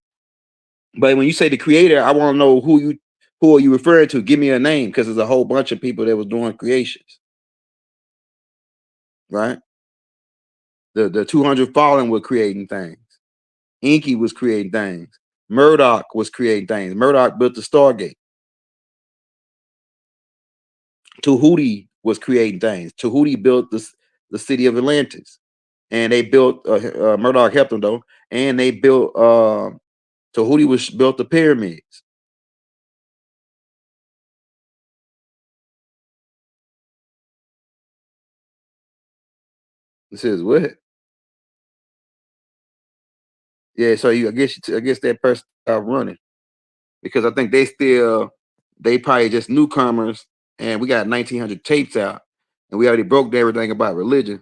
But when you say the creator, I want to know who are you referring to? Give me a name, because there's a whole bunch of people that was doing creations. Right? The 200 Fallen were creating things. Inky was creating things. Murdoch was creating things. Murdoch built the Stargate. Tahuti was creating things. Tahuti built the city of Atlantis, and they built Murdoch helped them though, and they built Tahuti was built the pyramids. It says what? Yeah, so I guess that person stopped running because I think they probably just newcomers, and we got 1900 tapes out, and we already broke everything about religion.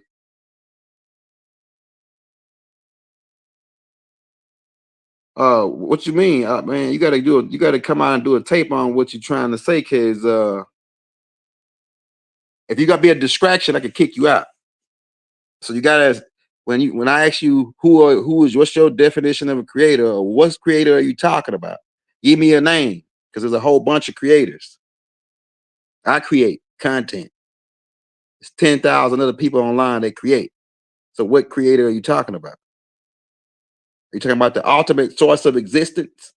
What you mean, man? You gotta come out and do a tape on what you're trying to say, cause if you gotta be a distraction, I could kick you out. So you gotta when I ask you what's your definition of a creator, or what creator are you talking about? Give me a name, because there's a whole bunch of creators. I create content. It's 10,000 other people online that create. So what creator are you talking about? Are you talking about the ultimate source of existence?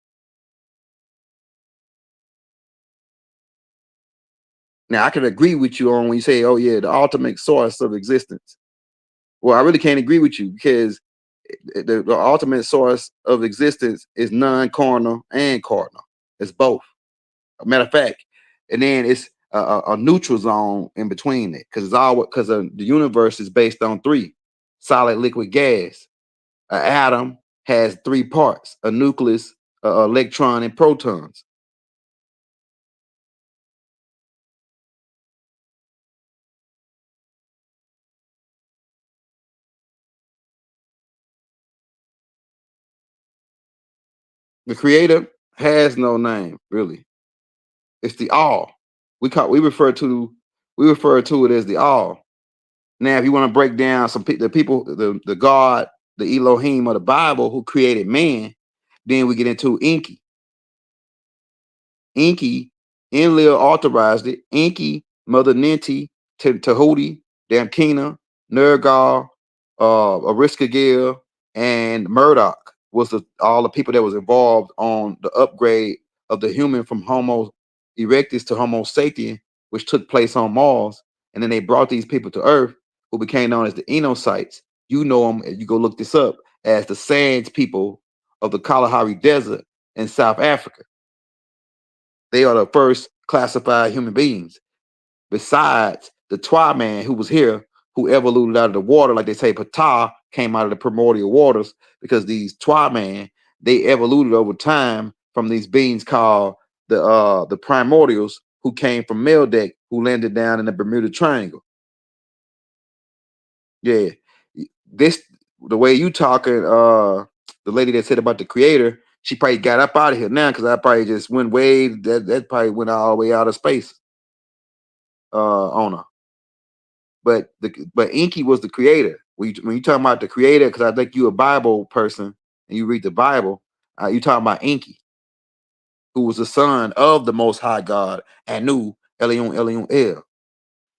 Now I can agree with you on when you say, "Oh yeah, the ultimate source of existence." Well, I really can't agree with you because the ultimate source of existence is non-cardinal and cardinal. It's both. A matter of fact, and then it's a neutral zone in between it, because the universe is based on three: solid, liquid, gas. An atom has three parts: a nucleus, a electron, and protons. The creator has no name, really. It's the all. We refer to it as the all. Now, if you want to break down the people, the God, the Elohim of the Bible who created man, then we get into Enki. Enki, Enlil authorized it. Enki, Mother Ninti, Tahuti, Damkina, Nergal, Ariskagil, and Murdoch was all the people that was involved on the upgrade of the human from Homo erectus to Homo sapien, which took place on Mars. And then they brought these people to Earth, who became known as the Enosites. You know them, if you go look this up, as the Sands people of the Kalahari Desert in South Africa. They are the first classified human beings, besides the Twa man who was here, who evoluted out of the water, like they say, Ptah came out of the primordial waters, because these Twa man, they evoluted over time from these beings called the primordials, who came from Meldeck, who landed down in the Bermuda Triangle. Yeah, this the way you talking, the lady that said about the creator, she probably got up out of here now, because I probably just went way that probably went all the way out of space on her. But Inky was the creator. When you talking about the creator, because I think you a Bible person and you read the Bible, you talking about Inky, who was the son of the Most High God, Anu, Elion, Elion, El.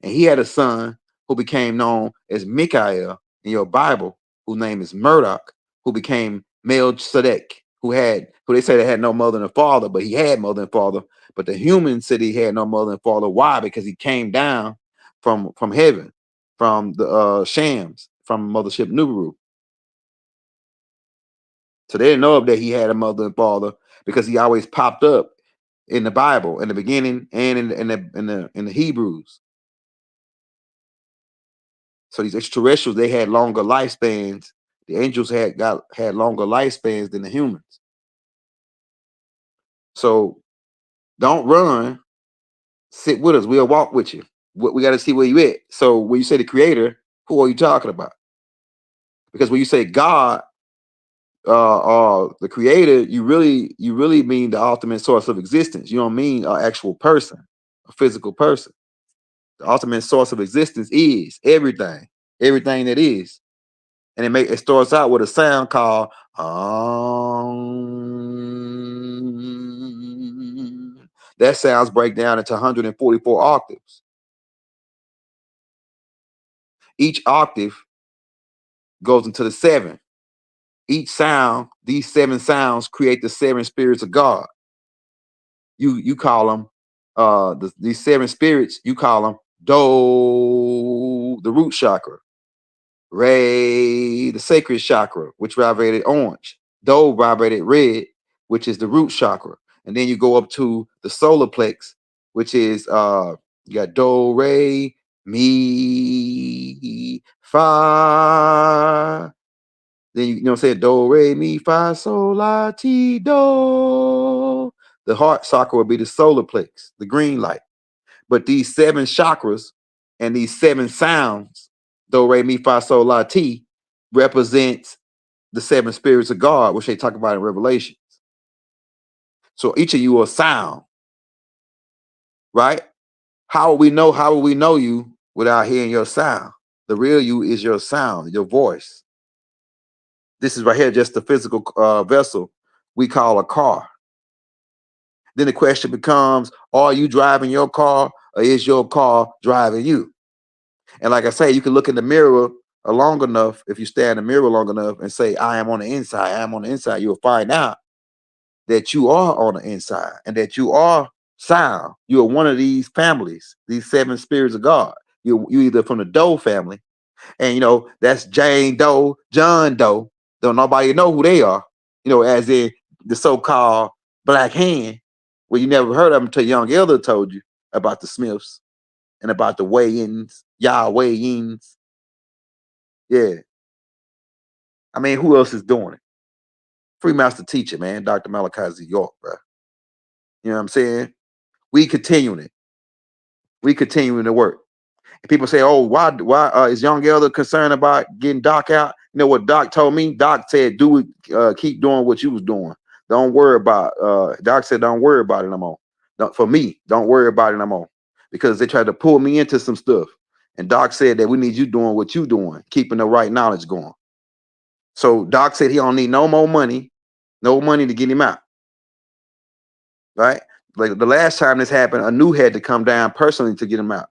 And he had a son who became known as Mikael in your Bible, whose name is Murdoch, who became Melchizedek, who they say they had no mother and father, but he had mother and father. But the humans said he had no mother and father. Why? Because he came down from heaven, from the Shams, from Mothership Nubaru. So they didn't know that he had a mother and father, because he always popped up in the Bible, in the beginning, and in the Hebrews. So these extraterrestrials, they had longer lifespans. The angels had longer lifespans than the humans. So don't run. Sit with us. We'll walk with you. We got to see where you at. So when you say the creator, who are you talking about? Because when you say God, the creator, you really mean the ultimate source of existence. You don't mean an actual person, a physical person. The ultimate source of existence is everything that is. And it starts out with a sound called that sounds break down into 144 octaves. Each octave goes into the 7. Each sound, these 7 sounds create the 7 spirits of God. You call them these 7 spirits, you call them Do, the root chakra, Re, the sacred chakra, which vibrated orange, Do vibrated red, which is the root chakra. And then you go up to the solar plex, which is you got Do, Re, Mi, Fa. Then you know what I'm saying? Do, Re, Mi, Fa, Sol, La, Ti, Do. The heart chakra will be the solar plex, the green light. But these 7 chakras and these 7 sounds, Do, Re, Mi, Fa, Sol, La, Ti, represents the 7 spirits of God, which they talk about in Revelations. So each of you are sound, right? How will we know you without hearing your sound? The real you is your sound, your voice. This is right here, just the physical vessel we call a car. Then the question becomes, are you driving your car or is your car driving you? And like I say, you can look in the mirror long enough, if you stare in the mirror long enough and say, I am on the inside, I am on the inside, you'll find out that you are on the inside and that you are sound. You are one of these families, these 7 spirits of God. You either from the Doe family, and you know, that's Jane Doe, John Doe. Don't nobody know who they are, you know, as in the so-called Black Hand. Well, you never heard of them until Young Elder told you about the Smiths and about the weigh-ins, weigh-ins. Yeah. I mean, who else is doing it? Free Master Teacher, man, Dr. Malachi Z. York, bro. You know what I'm saying? We continuing it. We continuing to work. And people say, "Oh, why is Young Elder concerned about getting Doc out?" You know what Doc told me? Doc said, "Do it. Keep doing what you was doing. Don't worry about." Doc said, "Don't worry about it no more. For me, don't worry about it no more, because they tried to pull me into some stuff." And Doc said that we need you doing what you doing, keeping the right knowledge going. So Doc said he don't need no more money, no money to get him out. Right? Like the last time this happened, a new had to come down personally to get him out.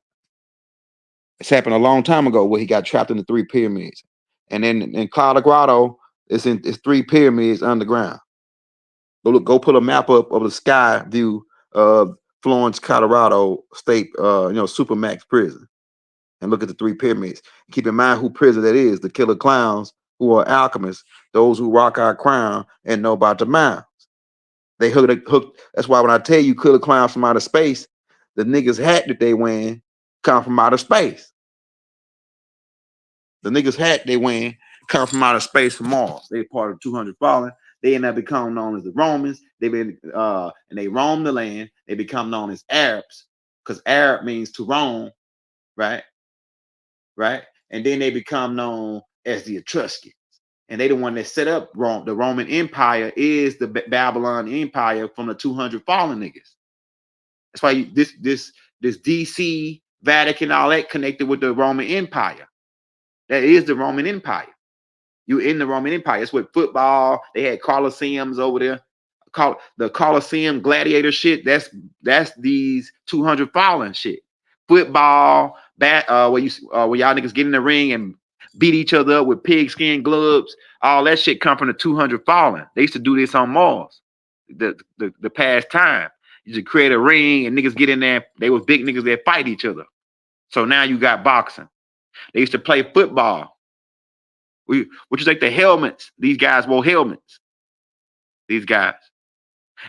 It's happened a long time ago where he got trapped in the 3 pyramids. And then in Colorado, it's 3 pyramids underground. Go put a map up of the sky view of Florence, Colorado State, Supermax prison, and look at the 3 pyramids. Keep in mind who prison that is: the killer clowns, who are alchemists, those who rock our crown and know about the mines. They hooked. That's why when I tell you killer clowns from outer space, the niggas hat that they wearing come from outer space. The niggas hat they wearing come from outer space from Mars. They part of 200 Fallen. They end up becoming known as the Romans. They've been and they roam the land. They become known as Arabs, because Arab means to roam, right? Right? And then they become known as the Etruscans. And they the one that set up Rome. The Roman Empire is the Babylon Empire from the 200 Fallen niggas. That's why this DC, Vatican, all that connected with the Roman Empire. That is the Roman Empire. You in the Roman Empire. It's with football. They had Colosseums over there. The Colosseum gladiator shit. That's these 200 Fallen shit. Football, where y'all niggas get in the ring and beat each other up with pigskin gloves. All that shit come from the 200 Fallen. They used to do this on Mars. The past time. You just create a ring and niggas get in there. They was big niggas that fight each other. So now you got boxing. They used to play football. Which is like the helmets. These guys wore helmets. These guys.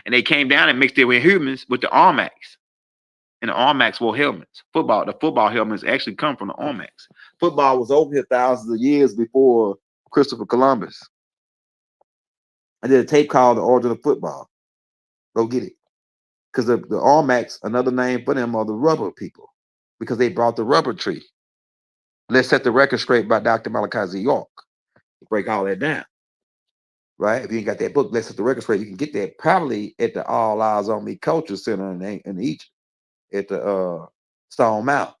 And they came down and mixed it with humans with the Armax. And the Armax wore helmets. The football helmets actually come from the Armax. Football was over here thousands of years before Christopher Columbus. I did a tape called The Origin of Football. Go get it. Because the Armax, another name for them are the rubber people. Because they brought the rubber tree. Let's Set the Record Straight by Dr. Malachi Z. York. Break all that down. Right? If you ain't got that book, Let's Set the Record Straight, you can get that probably at the All Eyes on Me Culture Center in Egypt at the Stone Mountain.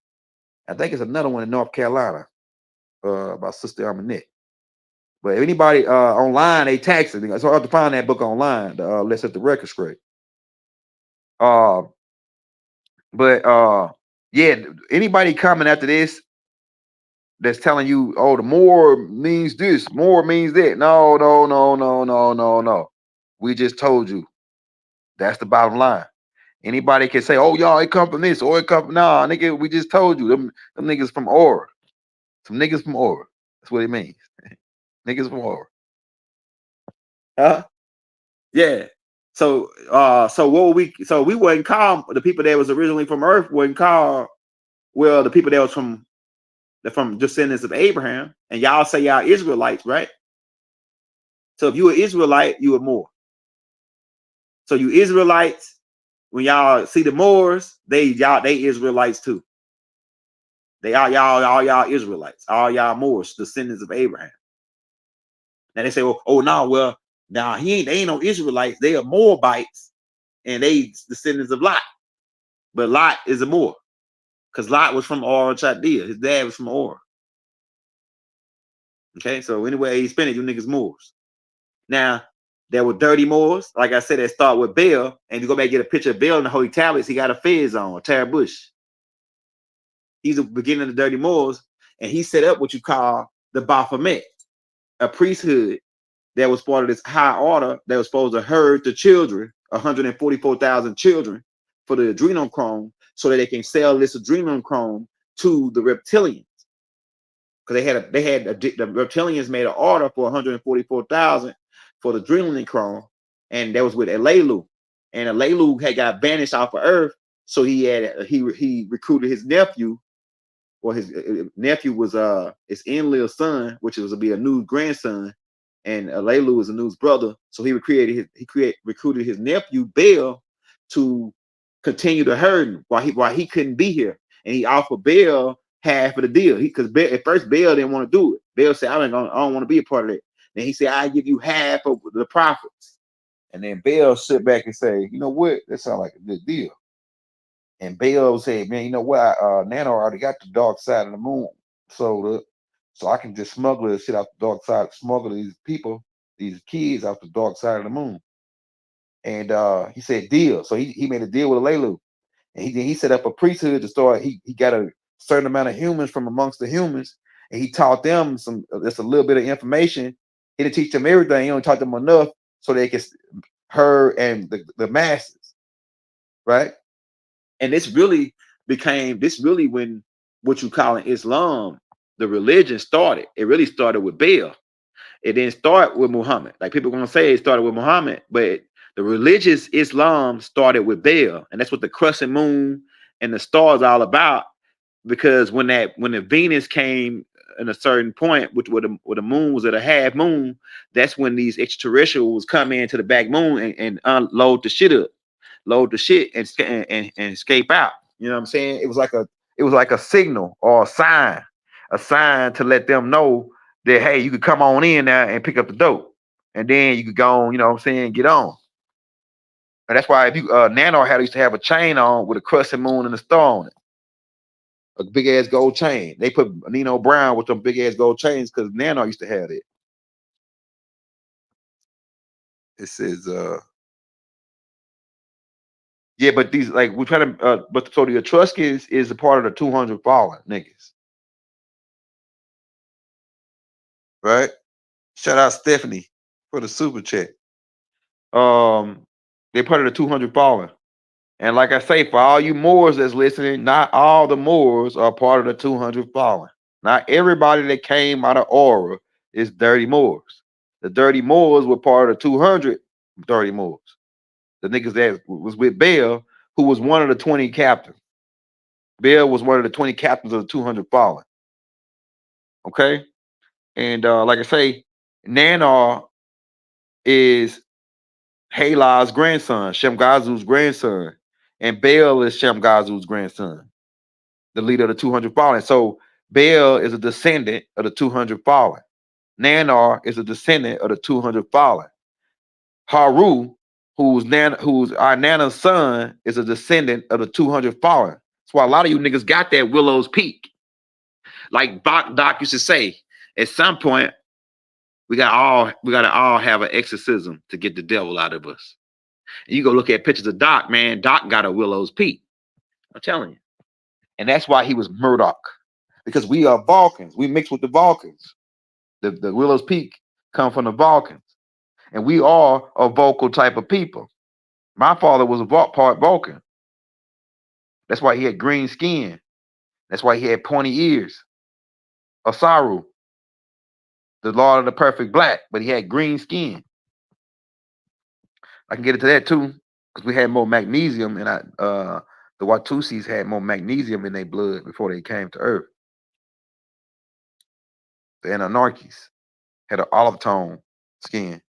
I think it's another one in North Carolina by Sister Arminette. But if anybody online, they tax it. It's hard to find that book online. Let's Set the Record Straight. Yeah, anybody coming after this that's telling you, oh, the more means this, more means that. No. We just told you. That's the bottom line. Anybody can say, oh, y'all, it come from this, or it come from, nah, nigga, we just told you. Them niggas from Aura. Some niggas from Aura. That's what it means. Niggas from Aura. Huh? Yeah. So we wouldn't call the people that was originally from Earth wouldn't call, well, the people that was from descendants of Abraham, and y'all say y'all Israelites, right? So if you were Israelite, you were Moor. So you Israelites, when y'all see the Moors, they Israelites too. They are y'all Israelites, all y'all Moors, descendants of Abraham. Now they say, well, they ain't no Israelites, they are Moabites, and they descendants of Lot. But Lot is a Moor, because Lot was from Ur Chaldea. His dad was from Ur. Okay, so anyway, he spent it, you niggas Moors. Now, there were dirty Moors, like I said, that start with Baal, and you go back and get a picture of Baal in the Holy Tablets, he got a fez on, a Tara Bush. He's the beginning of the dirty Moors, and he set up what you call the Baphomet, a priesthood that was part of this high order that was supposed to herd the children, 144,000 children, for the adrenochrome, so that they can sell this adrenochrome to the reptilians. Because the reptilians made an order for 144,000 for the adrenochrome, and that was with Elelu. And Elelu had got banished off of Earth, so he recruited his nephew, or his nephew was his Enlil's son, which was to be a new grandson, and Elelu was a new brother. So he recruited his nephew Baal to continue to herd him while he couldn't be here, and he offered Baal half of the deal. Because at first Baal didn't want to do it. Baal said, I don't want to be a part of it. Then he said, I give you half of the profits. And then Baal sit back and say, you know what? That sounds like a good deal. And Baal said, man, you know what? Nano already got the dark side of the moon sold up, so I can just smuggle this shit out the dark side, smuggle these people, these kids out the dark side of the moon. And he said, deal. So he made a deal with Alelu. And he set up a priesthood to start. He got a certain amount of humans from amongst the humans, and he taught them just a little bit of information. He didn't teach them everything. He only taught them enough so they could herd and the masses, right? And this really when what you call in Islam, the religion started. It really started with Baal. It didn't start with Muhammad. Like people are gonna say it started with Muhammad, but the religious Islam started with Baal, and that's what the crescent moon and the stars are all about. Because when the Venus came in a certain point, where the moon was at a half moon, that's when these extraterrestrials come into the back moon and unload the shit up, load the shit and escape out. You know what I'm saying? It was like a signal or a sign to let them know that, hey, you could come on in now and pick up the dope, and then you could go on. You know what I'm saying? Get on. And that's why if you Nano used to have a chain on with a crescent moon and a star on it, a big ass gold chain. They put Nino Brown with them big ass gold chains because Nano used to have it. It says, yeah, but these like we try to, but so the Etruscans is a part of the 200 fallen niggas, right? Shout out Stephanie for the super chat. They're part of the 200 fallen. And like I say, for all you Moors that's listening, not all the Moors are part of the 200 fallen. Not everybody that came out of Aura is dirty Moors. The dirty Moors were part of the 200 dirty Moors. the niggas that was with Baal, who was one of the 20 captains. Baal was one of the 20 captains of the 200 fallen. Okay, and like I say, Nanar is Halah's grandson, Shamgazu's grandson, and Baal is Shamgazu's grandson, the leader of the 200 fallen. So Baal is a descendant of the 200 fallen. Nanar is a descendant of the 200 fallen. Haru, who's our Nana's son, is a descendant of the 200 fallen. That's why a lot of you niggas got that Willow's Peak. Like Doc used to say, at some point, we gotta all have an exorcism to get the devil out of us. And you go look at pictures of Doc, man. Doc got a Willow's Peak. I'm telling you. And that's why he was Murdoch. Because we are Vulcans. We mix with the Vulcans. The Willow's Peak come from the Vulcans. And we are a vocal type of people. My father was a part Vulcan. That's why he had green skin. That's why he had pointy ears. Osaru, the Lord of the Perfect Black, but he had green skin. I can get into that too, because we had more magnesium, and the Watusis had more magnesium in their blood before they came to Earth. The Anunnakis had an olive tone skin.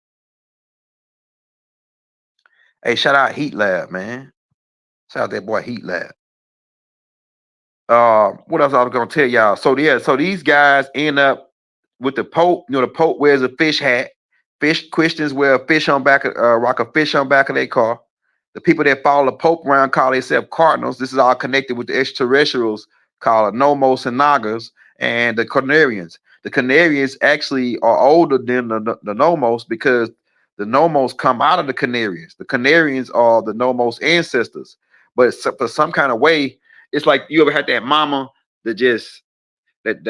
Hey, shout out Heat Lab, man. Shout out that boy Heat Lab. What else I was gonna tell y'all? So yeah, so these guys end up with the Pope. You know, the Pope wears a fish hat. Christians wear a fish on back, rock a fish on back of their car. The people that follow the Pope around call themselves cardinals. This is all connected with the extraterrestrials called Nomos and Nagas and the Canarians. The Canarians actually are older than the Nomos because the Nomos come out of the Canarians. The Canarians are the Nomos ancestors. But for some kind of way, it's like you ever had that mama that just that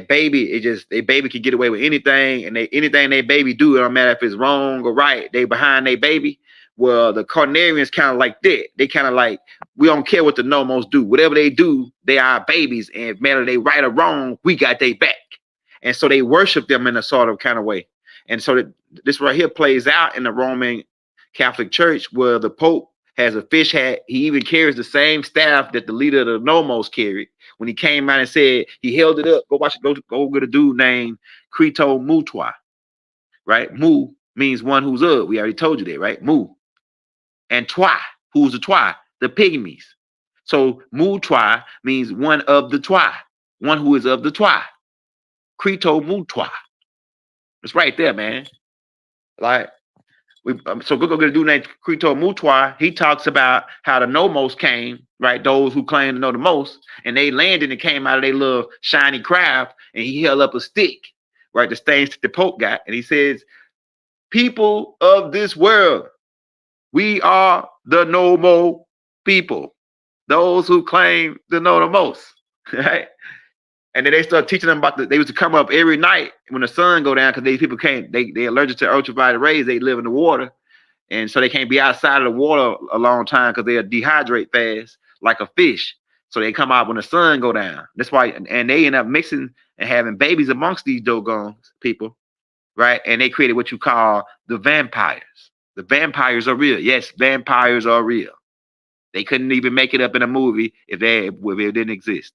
baby, they baby can get away with anything, and anything they baby do, it don't matter if it's wrong or right, they behind their baby. Well, the Carnarians kind of like that. They kind of like, we don't care what the Nomos do. Whatever they do, they are babies, and matter they right or wrong, we got their back. And so they worship them in a sort of kind of way. And so this right here plays out in the Roman Catholic Church, where the Pope has a fish hat. He even carries the same staff that the leader of the Nomos carried. When he came out and said, he held it up. Go watch it. Go get a dude named Crito Mutwa, right? Mu means one who's of. We already told you that, right? Mu. And Twa, who's the Twa? The pygmies. So Mutwa means one of the Twa, one who is of the Twa. Crito Mutwa. It's right there, man. Like, so go get a dude named Crito Mutwa. He talks about how the Nomos came, right? Those who claim to know the most, and they landed and came out of their little shiny craft, and he held up a stick, right? The stains the Pope got, and he says, "People of this world, we are the Nomo people, those who claim to know the most," right? And then they start teaching them about they used to come up every night when the sun go down, because these people can't, they allergic to ultraviolet rays. They live in the water. And so they can't be outside of the water a long time because they'll dehydrate fast like a fish. So they come out when the sun go down. That's why, and they end up mixing and having babies amongst these Dogons people, right? And they created what you call the vampires. The vampires are real. Yes, vampires are real. They couldn't even make it up in a movie if it didn't exist.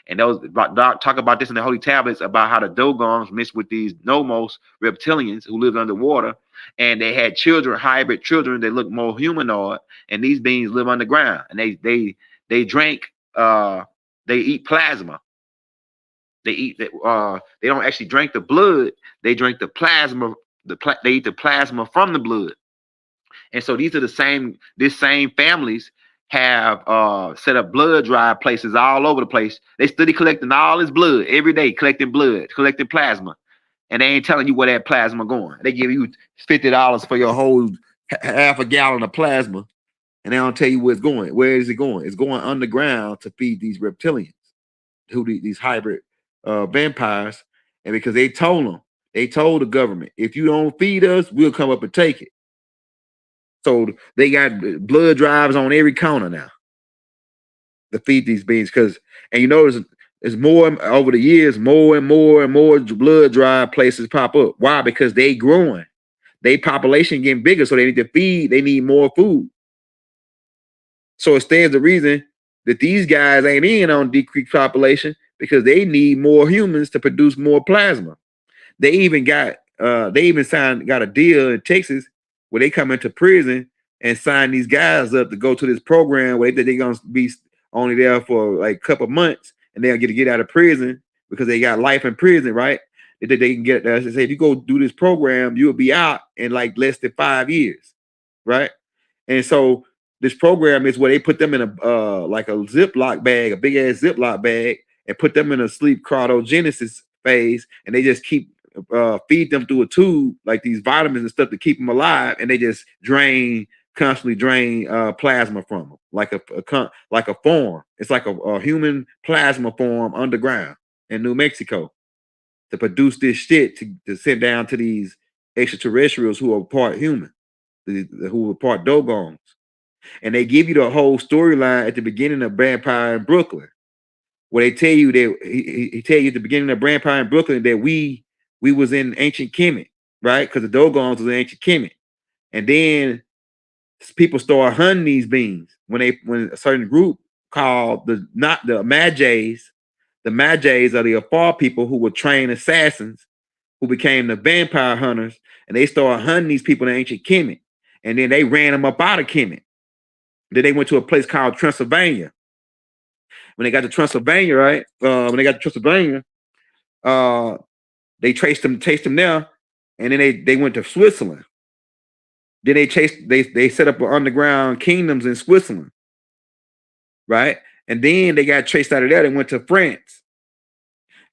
And those talk about this in the Holy Tablets about how the Dogons mixed with these Nomos reptilians who lived underwater, and they had children, hybrid children that look more humanoid, and these beings live underground, and they drink, they eat plasma. They don't actually drink the blood, they drink the plasma. They eat the plasma from the blood. And so these are these same families have set up blood drive places all over the place. They study collecting all this blood every day, collecting blood, collecting plasma. And they ain't telling you where that plasma going. They give you $50 for your whole half a gallon of plasma, and they don't tell you where it's going. Where is it going? It's going underground to feed these reptilians, these hybrid vampires. And because they told the government, if you don't feed us, we'll come up and take it. So they got blood drives on every corner now to feed these beings. And you notice it's more over the years, more and more and more blood drive places pop up. Why? Because they growing. They population getting bigger, so they need to feed. They need more food. So it stands to reason that these guys ain't in on decreased population because they need more humans to produce more plasma. They even got got a deal in Texas where they come into prison and sign these guys up to go to this program where they're gonna be only there for like a couple months and they'll get out of prison because they got life in prison, right? They can get there. They say if you go do this program, you'll be out in like less than 5 years, right? And so this program is where they put them in a like a Ziploc bag, a big ass Ziploc bag, and put them in a sleep cryogenesis phase, and they just keep feed them through a tube like these vitamins and stuff to keep them alive, and they just constantly drain plasma from them like a farm. It's like a human plasma farm underground in New Mexico to produce this shit to send down to these extraterrestrials who are part human, who are part Dogons. And they give you the whole storyline at the beginning of Vampire in Brooklyn, where they tell you that he tell you at the beginning of Vampire in Brooklyn that we was in ancient Kemet, right? Because the Dogons was in ancient Kemet. And then people start hunting these beings when a certain group called the Magi's. The Magi's are the Afar people who were trained assassins who became the vampire hunters, and they started hunting these people in ancient Kemet. And then they ran them up out of Kemet. Then they went to a place called Transylvania. When they got to Transylvania, right? They traced them there, and then they went to Switzerland. Then they set up underground kingdoms in Switzerland, right? And then they got chased out of there. They went to France,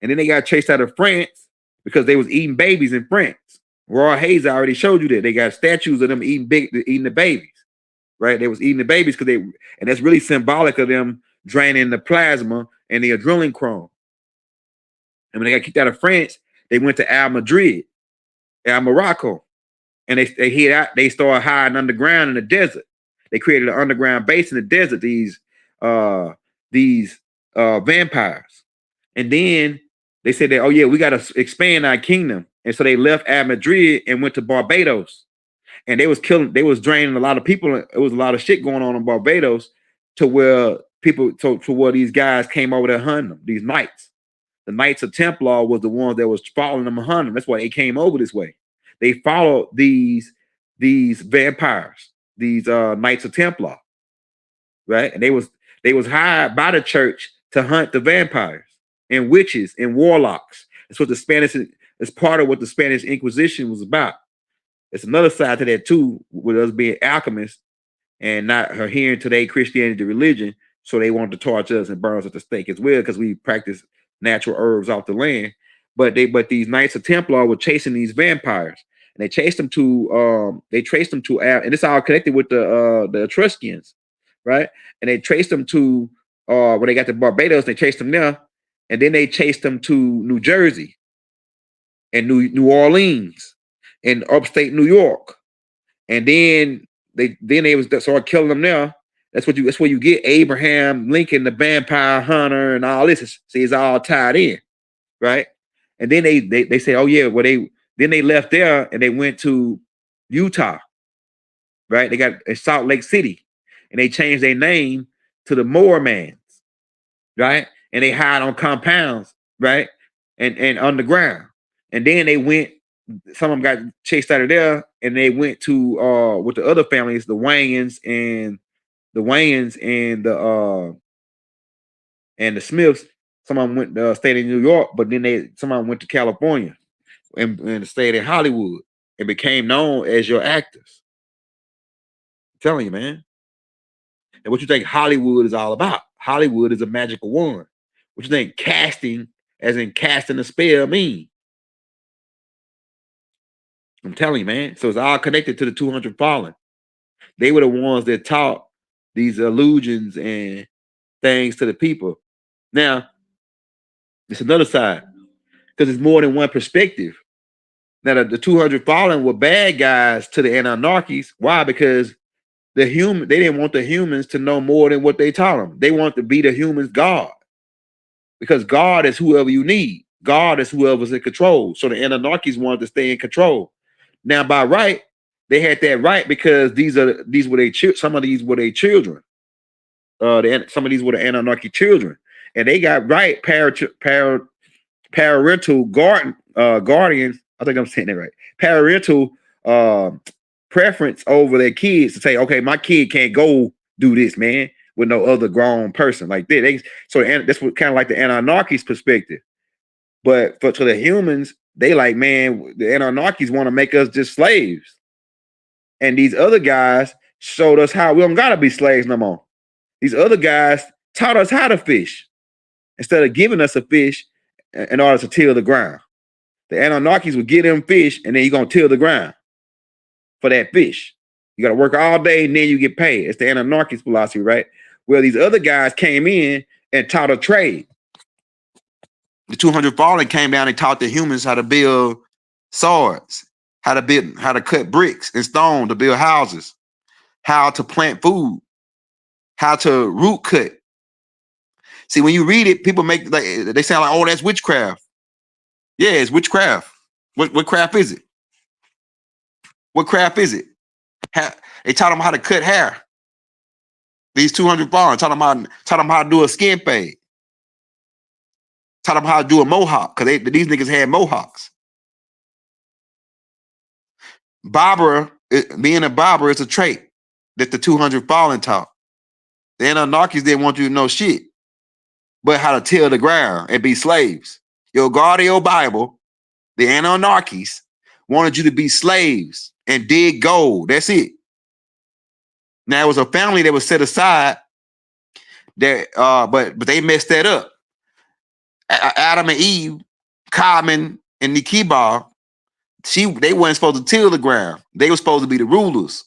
and then they got chased out of France because they was eating babies in France. Raw Hayes already showed you that they got statues of them eating the babies, right? They was eating the babies and that's really symbolic of them draining the plasma and the adrenaline chrome. And when they got kicked out of France, they went to Morocco, and they hid out. They started hiding underground in the desert. They created an underground base in the desert. These vampires, and then they said that, oh yeah, we got to expand our kingdom, and so they left Madrid and went to Barbados, and they was draining a lot of people. It was a lot of shit going on in Barbados to where these guys came over there hunting them. These knights. The Knights of Templar was the ones that was following them and hunting them. That's why they came over this way. They followed these vampires, these Knights of Templar, right? And they was hired by the church to hunt the vampires and witches and warlocks. That's what it's part of what the Spanish Inquisition was about. It's another side to that too, with us being alchemists and not adhering to their Christianity religion. So they wanted to torch us and burn us at the stake as well because we practice natural herbs off the land. But these Knights of Templar were chasing these vampires, and they traced them to and it's all connected with the Etruscans, right? And they traced them to when they got to Barbados. They chased them there, and then they chased them to New Jersey and New Orleans and upstate New York, and then they started killing them there. That's where you get Abraham Lincoln, the vampire hunter, and all this. See, it's all tied in, right? And then they say, oh yeah, well they left there and they went to Utah, right? They got Salt Lake City, and they changed their name to the Moormans, right? And they hide on compounds, right? And underground. And then some of them got chased out of there, and they went to with the other families, the Wayans and the Smiths. Some of them went stayed in New York, but then some of them went to California and stayed in Hollywood and became known as your actors. I'm telling you, man. And what you think Hollywood is all about? Hollywood is a magical wand. What you think casting, as in casting a spell, mean? I'm telling you, man. So it's all connected to the 200 Fallen. They were the ones that taught these illusions and things to the people. Now, it's another side because it's more than one perspective. Now, the 200 Fallen were bad guys to the Anunnakis. Why? Because they didn't want the humans to know more than what they taught them. They want to be the humans' God, because God is whoever you need. God is whoever's in control. So the Anunnakis wanted to stay in control. Now, by right, they had that right because these were their some of these were their children. Some of these were the Anunnaki children, and they got right parental guardians. I think I'm saying that right. Parental preference over their kids to say, okay, my kid can't go do this, man, with no other grown person like that. So that's what kind of like the Anunnakis perspective. But to the humans, they like, man, the Anunnakis want to make us just slaves. And these other guys showed us how we don't gotta be slaves no more. These other guys taught us how to fish instead of giving us a fish in order to till the ground. The Anunnakis would get them fish, and then you're gonna till the ground for that fish. You gotta work all day, and then you get paid. It's the Anunnakis philosophy, right? Well, these other guys came in and taught a trade. The 200 Fallen came down and taught the humans how to build swords, how to cut bricks and stone to build houses, how to plant food, how to root cut. See, when you read it, people they sound like, oh, that's witchcraft. Yeah, it's witchcraft. What craft is it? What craft is it? They taught them how to cut hair. These 200 Fallen taught them how to do a skin fade. Taught them how to do a mohawk, because these niggas had mohawks. Being a barber is a trait that the 200 Fallen taught. The Anunnakis didn't want you to know shit, but how to till the ground and be slaves. Your God of your Bible, the Anunnakis, wanted you to be slaves and dig gold. That's it. Now, it was a family that was set aside that, but they messed that up. Adam and Eve, Carmen and Nikibar, they weren't supposed to till the ground. They were supposed to be the rulers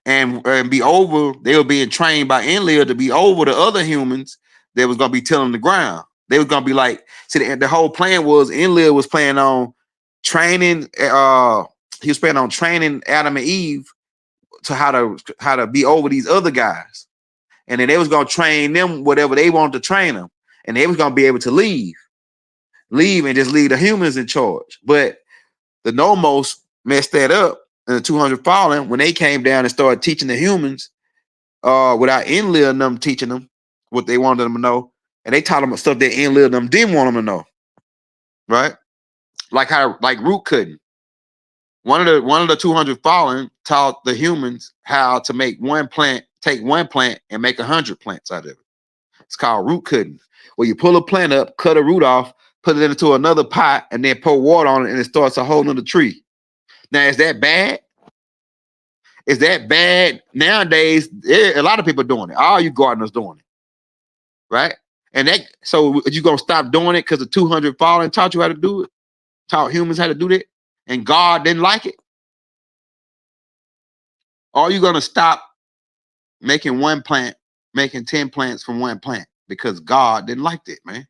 and be over. They were being trained by Enlil to be over the other humans that was going to be tilling the ground. They was going to be like, see, the whole plan was Enlil was planning on training. He was planning on training Adam and Eve to how to be over these other guys. And then they was going to train them whatever they wanted to train them. And they was going to be able to leave and just leave the humans in charge. But the Nomos messed that up. And the 200 Fallen, when they came down and started teaching the humans, without Enlil and them teaching them what they wanted them to know, and they taught them stuff that Enlil and them didn't want them to know, right? Like root cutting. One of the 200 Fallen taught the humans how to make take one plant and make 100 plants out of it. It's called root cutting, where you pull a plant up, cut a root off, put it into another pot, and then pour water on it, and it starts a whole nother tree. Now, is that bad? Is that bad? Nowadays, a lot of people doing it. All you gardeners doing it, right? And so you gonna stop doing it because the 200 Fallen taught you how to do it, taught humans how to do that, and God didn't like it? Or are you gonna stop making one plant, making 10 plants from one plant because God didn't like that, man?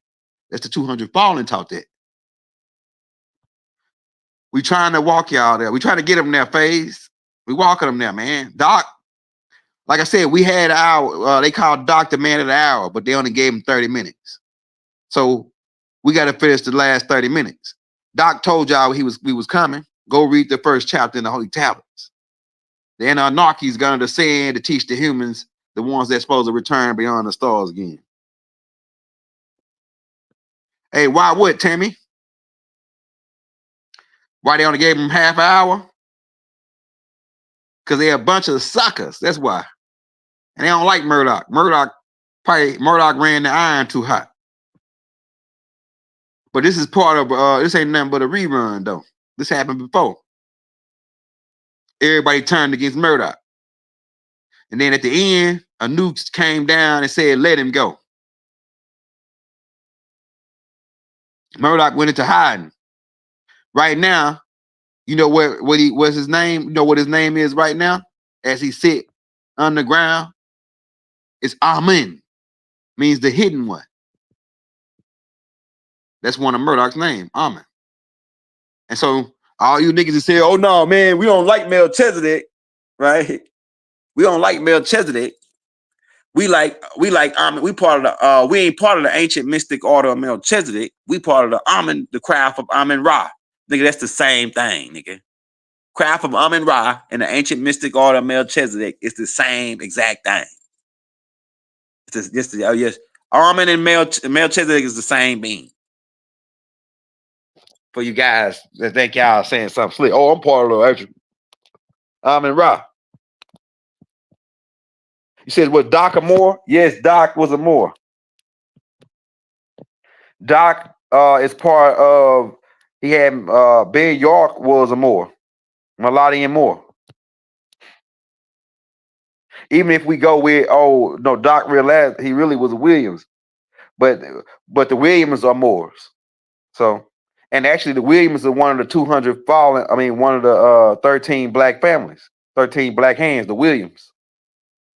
That's the 200 Fallen taught that. We trying to walk y'all there. We trying to get them there, phase. We walking them there, man. Doc, like I said, we had an hour. They called Doc the man of the hour, but they only gave him 30 minutes. So we got to finish the last 30 minutes. Doc told y'all we was coming. Go read the first chapter in the Holy Tablets. The Anunnaki is going to descend to teach the humans, the ones that's supposed to return beyond the stars again. Hey, why what, Tammy? Why they only gave them half an hour? Because they're a bunch of suckers. That's why. And they don't like Murdoch. Murdoch ran the iron too hot. But this is part of this ain't nothing but a rerun though. This happened before. Everybody turned against Murdoch. And then at the end, a nuke came down and said, let him go. Murdoch went into hiding. Right now, you know what's his name? You know what his name is right now? As he sit underground, it's Amen. Means the hidden one. That's one of Murdoch's name, Amen. And so all you niggas that say, oh no, man, we don't like Melchizedek, right? We don't like Melchizedek. We like Amen. We part of the we ain't part of the ancient mystic order of Melchizedek. We part of the Amen, the craft of Amen Ra. Nigga, that's the same thing, nigga. craft of Ra and the ancient mystic order of Melchizedek is the same exact thing. It's just oh yes, Amen and Melchizedek is the same being. For you guys that think y'all saying something slick. Oh, I'm part of the actual Amen Ra. You said, was Doc a Moor? Yes, Doc was a Moor. Doc is part of, he had, Ben York was a Moor. Melodian Moor. Even if we go with, oh, no, Doc realized he really was a Williams. But the Williams are Moors. So, and actually the Williams are one of the 200 fallen, I mean, one of the 13 black families, 13 black hands, the Williams.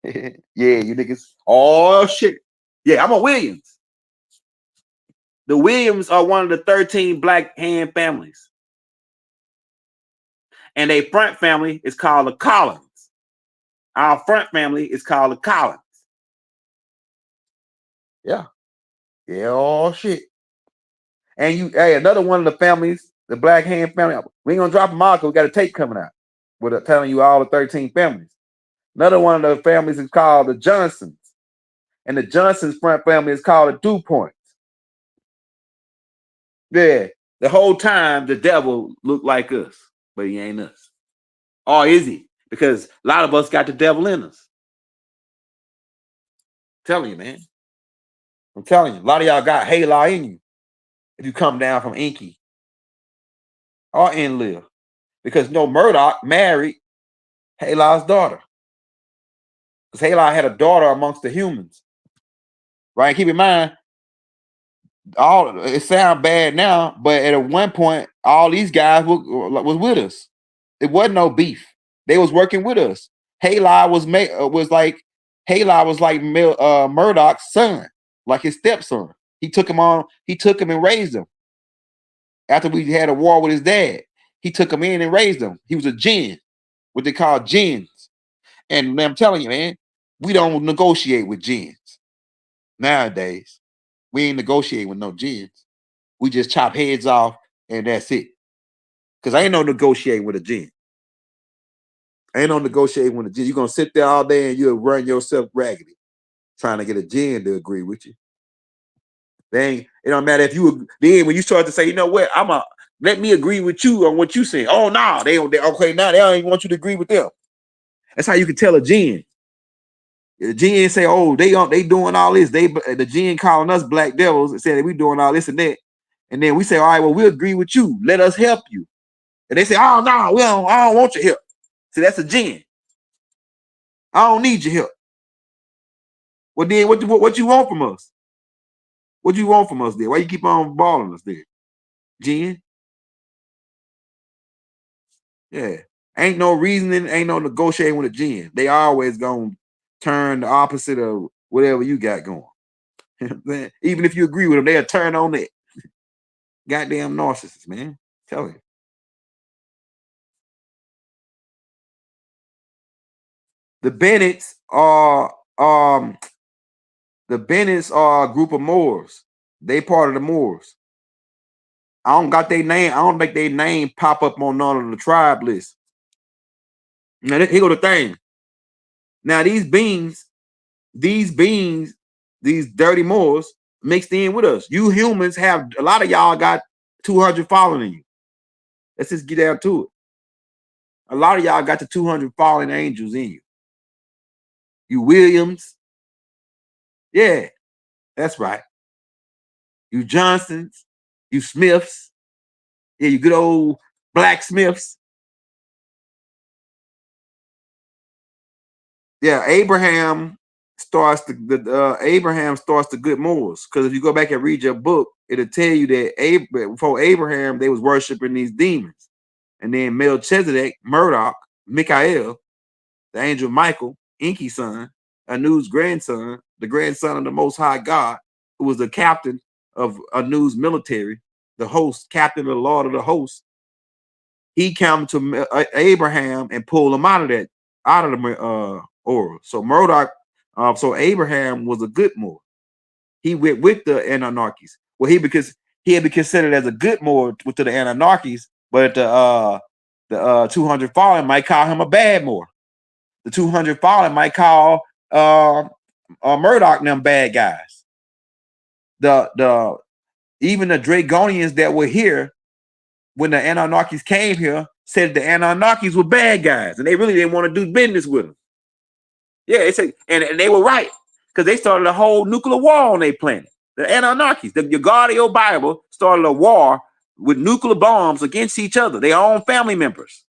Yeah, you niggas. Oh, shit. Yeah, I'm a Williams. The Williams are one of the 13 black hand families. And a front family is called the Collins. Our front family is called the Collins. Yeah. Yeah, oh shit. And you, hey, another one of the families, the black hand family, we ain't gonna drop them all because we got a tape coming out with telling you all the 13 families. Another one of the families is called the Johnsons. And the Johnsons' front family is called the DuPonts. Yeah. The whole time the devil looked like us, but he ain't us. Or is he? Because a lot of us got the devil in us. I'm telling you, man. I'm telling you, a lot of y'all got Halo in you. If you come down from Inky or Enlil. Because no, Murdoch married Halo's daughter. Because Halo had a daughter amongst the humans. Right? Keep in mind, it sounds bad now, but at one point, all these guys was with us. It wasn't no beef. They was working with us. Halo was like Murdoch's son, like his stepson. He took him and raised him. After we had a war with his dad, he took him in and raised him. He was a jinn, what they call jinns. And I'm telling you, man, we don't negotiate with jinns nowadays. We ain't negotiating with no jinns. We just chop heads off and that's it. Because I ain't no negotiating with a jinn. I ain't no negotiating with a jinn. You're going to sit there all day and you'll run yourself raggedy trying to get a jinn to agree with you. It don't matter if you, then when you start to say, you know what, let me agree with you on what you say. Oh, no, they okay, now they don't even want you to agree with them. That's how you can tell a jinn. The jinn say, oh, they doing all this. The jinn calling us black devils and saying that we doing all this and that. And then we say, all right, well, we agree with you. Let us help you. And they say, oh, no, I don't want your help. See, that's a jinn. I don't need your help. Well, then what you want from us? What you want from us then? Why you keep on balling us then? Jinn? Yeah. Ain't no reasoning, ain't no negotiating with a jinn. They always gonna turn the opposite of whatever you got going. Even if you agree with them, they'll turn on that. Goddamn narcissists, man. Tell you. The Bennetts are a group of Moors. They part of the Moors. I don't got their name. I don't make their name pop up on none of the tribe list. Now here go the thing. Now these dirty Moors mixed in with us. You humans have a lot of y'all got 200 following you. Let's just get down to it. A lot of y'all got the 200 fallen angels in you. You Williams. Yeah, that's right. You Johnsons, you Smiths. Yeah, you good old blacksmiths. Yeah, Abraham starts the good Moors. Because if you go back and read your book, it'll tell you that before Abraham, they was worshiping these demons. And then Melchizedek, Murdoch, Michael, the angel Michael, Enki's son, Anu's grandson, the grandson of the Most High God, who was the captain of Anu's military, the host, captain of the Lord of the hosts. He came to Abraham and pulled him out of the aura. So Murdoch, so Abraham was a good Moor. He went with the Anunnakis. Well, he had been considered as a good Moor to the Anunnakis, but The 200 Fallen might call him a bad more. The 200 Fallen might call Murdoch them bad guys. Even the Dragonians that were here when the Anunnakis came here said the Anunnakis were bad guys, and they really didn't want to do business with them. Yeah, they said, and they were right, because they started a whole nuclear war on their planet. The Anunnakis, your God of your Bible, started a war with nuclear bombs against each other, their own family members.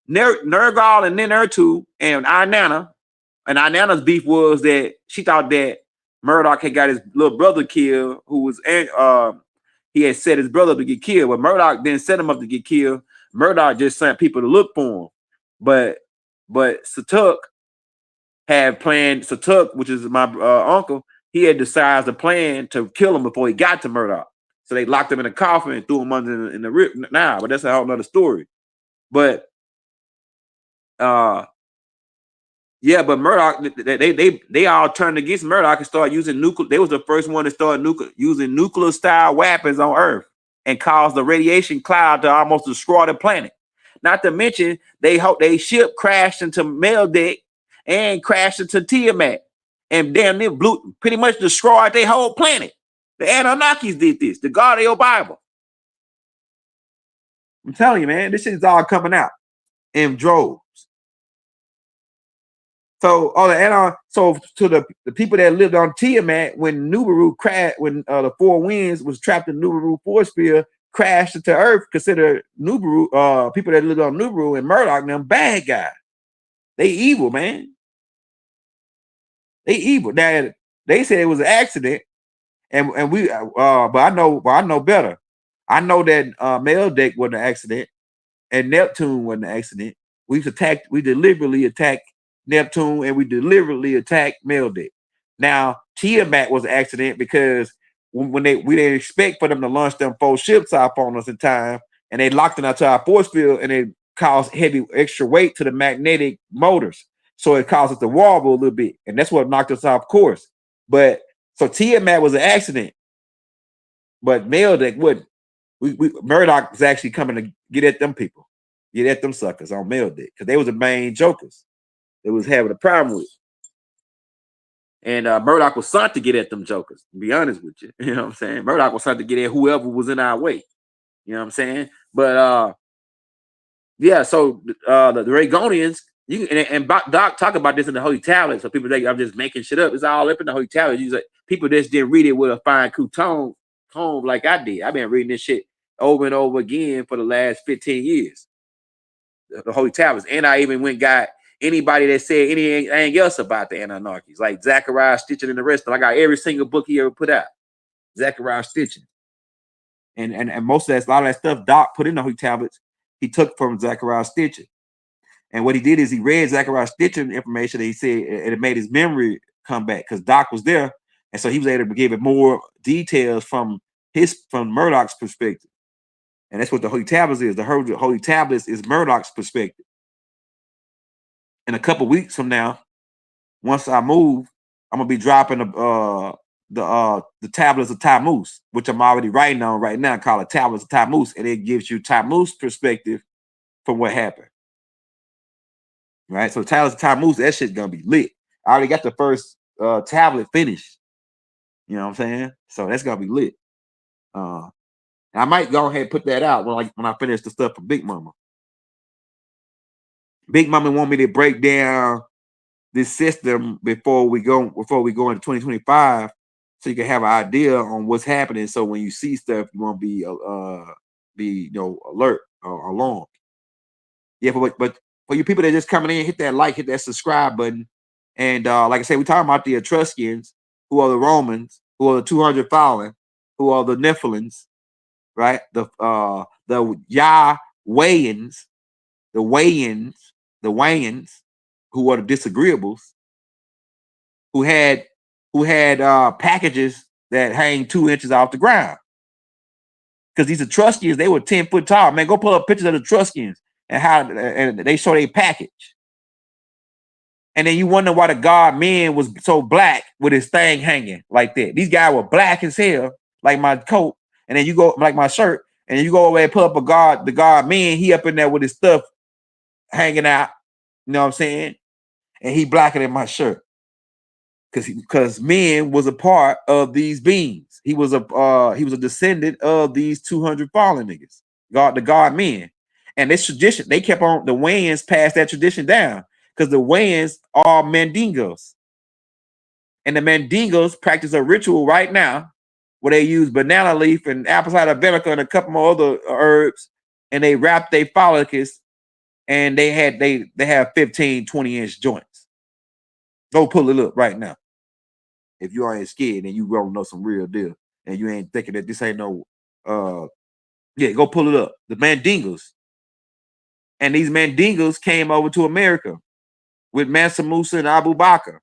Nergal and Ninurtu and Inanna, and Inanna's beef was that she thought that Murdoch had got his little brother killed, who was he had set his brother to get killed, but Murdoch didn't set him up to get killed. Murdoch just sent people to look for him. But Satuk had planned, Satuk, which is my uncle, he had decided the plan to kill him before he got to Murdoch. So they locked him in a coffin and threw him under in the rip. Nah, but that's a whole nother story. But yeah, but Murdoch, they all turned against Murdoch and started using nuclear. They was the first one to start using nuclear style weapons on Earth and caused the radiation cloud to almost destroy the planet. Not to mention, they ship crashed into Meldeck and crashed into Tiamat, and damn near pretty much destroyed their whole planet. The Anunnakis did this. The God of your Bible. I'm telling you, man, this shit is all coming out in droves. So, so to the people that lived on Tiamat, when Nibiru crashed, when the Four Winds was trapped in Nibiru force field, crashed into Earth, consider Nibiru, people that lived on Nibiru and Murdoch, them bad guys. They evil, man. They evil. Now they said it was an accident, and we, but I know better. I know that Meldeck wasn't an accident, and Neptune wasn't an accident. We deliberately attacked Neptune, and we deliberately attacked Meldeck. Now Tiamat was an accident because we didn't expect for them to launch them 4 ships off on us in time, and they locked it onto our force field, and it caused heavy extra weight to the magnetic motors, so it caused us to wobble a little bit, and that's what knocked us off course. But so Tiamat was an accident, but Meldeck wouldn't. Murdoch is actually coming to get at them people, get at them suckers on Meldeck, because they was the main jokers. They was having a problem with. And Murdoch was sent to get at them jokers, to be honest with you. You know what I'm saying? Murdoch was sent to get at whoever was in our way. You know what I'm saying? But yeah, so the Dragonians, and Doc talk about this in the Holy Tablets. So people think I'm just making shit up. It's all up in the Holy Tablets. Like, people that didn't read it with a fine tone like I did. I've been reading this shit over and over again for the last 15 years. The Holy Tablets. And I even went and got anybody that said anything else about the Anunnakis, like Zachariah Stitchin and the rest of them. I got every single book he ever put out. Zachariah Stitchin. And most of that, a lot of that stuff Doc put in the Holy Tablets, he took from Zachariah Stitchin. And what he did is he read Zachariah Stitchin information that he said, and it made his memory come back, because Doc was there. And so he was able to give it more details from Murdoch's perspective. And that's what the Holy Tablets is. The Holy Tablets is Murdoch's perspective. In a couple weeks from now, once I move, I'm gonna be dropping the tablets of Tammuz, which I'm already writing on right now, called Tablets of Tammuz, and it gives you Tammuz's perspective from what happened. Right, so Tablets of Tammuz, that shit's gonna be lit. I already got the first tablet finished. You know what I'm saying? So that's gonna be lit. I might go ahead and put that out when I finish the stuff for Big Mama. Big Mama want me to break down this system before we go into 2025, so you can have an idea on what's happening. So when you see stuff, you won't be alert or alarmed. Yeah, but for you people that just coming in, hit that like, hit that subscribe button. And like I said, we're talking about the Etruscans, who are the Romans, who are the 200 Fallen, who are the Nephilims, right? The Yahwehans, the Wayans, who are the disagreeables, who had packages that hang 2 inches off the ground. Because these Etruscans, they were 10 foot tall. Man, go pull up pictures of the Etruscans and they show their package. And then you wonder why the God man was so black with his thing hanging like that. These guys were black as hell, like my coat. And then you go like my shirt, and you go away and pull up the guard man, he up in there with his stuff hanging out, you know what I'm saying? And he blacker than my shirt. Because men was a part of these beings. He was a descendant of these 200 fallen niggas, the God men. And this tradition, they kept on, the Wayans passed that tradition down because the Wayans are Mandingos. And the Mandingos practice a ritual right now where they use banana leaf and apple cider vinegar and a couple more other herbs, and they wrap their follicles, and they have 15, 20-inch joints. Go pull it up right now. If you ain't scared and you rolling up some real deal and you ain't thinking that this ain't no yeah, go pull it up. The Mandingos. And these Mandingos came over to America with Mansa Musa and Abu Bakr.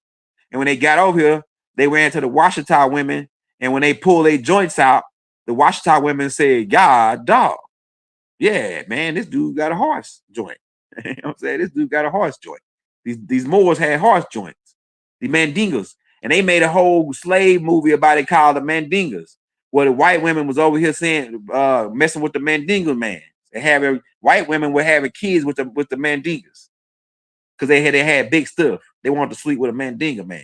And when they got over here, they ran to the Washita women. And when they pulled their joints out, the Washita women said, God, dog. Yeah, man, this dude got a horse joint. You know what I'm saying? This dude got a horse joint. These Moors had horse joints. The Mandingos. And they made a whole slave movie about it called The Mandingas, where the white women was over here saying, messing with the Mandinga man. And having white women were having kids with the Mandingas. Because they had big stuff. They wanted to sleep with a Mandinga man.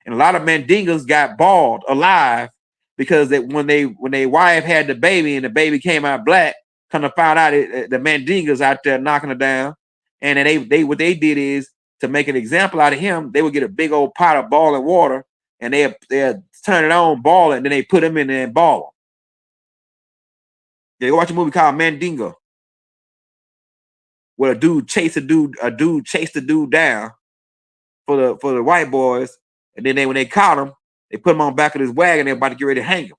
And a lot of Mandingas got bald alive because when they wife had the baby and the baby came out black, kind of found out the Mandingas out there knocking her down. And then they what they did is, to make an example out of him, they would get a big old pot of boiling water and they'd turn it on, boil it, and then they put him in there and boil. Yeah, go watch a movie called Mandingo, where a dude chased the dude down for the white boys, and then when they caught him, they put him on the back of this wagon. They're about to get ready to hang him,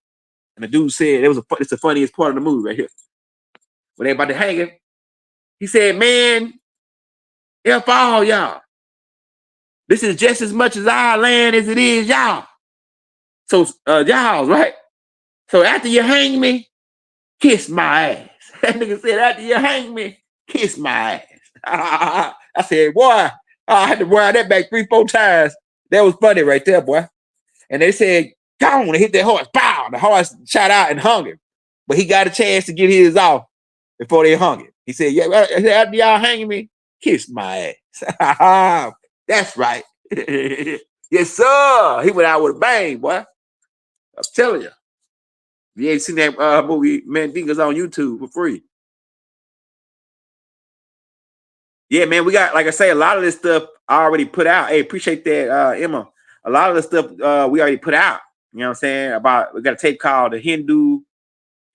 and the dude said it's the funniest part of the movie right here. When they about to hang him, he said, "Man, F all y'all. This is just as much as our land as it is y'all. So y'all, right? So after you hang me, kiss my ass." That nigga said, "After you hang me, kiss my ass." I said, "Boy, I had to wind that back 3-4 times." That was funny right there, boy. And they said, "Go on," and hit that horse. Bow! The horse shot out and hung him. But he got a chance to get his off before they hung him. He said, "Yeah, after y'all hanging me, kiss my ass." That's right. Yes, sir. He went out with a bang, boy. I'm telling you. If you ain't seen that movie, Mandinga's on YouTube for free. Yeah, man, we got, like I say, a lot of this stuff I already put out. Hey, appreciate that, Emma. A lot of the stuff we already put out. You know what I'm saying? We got a tape called The Hindu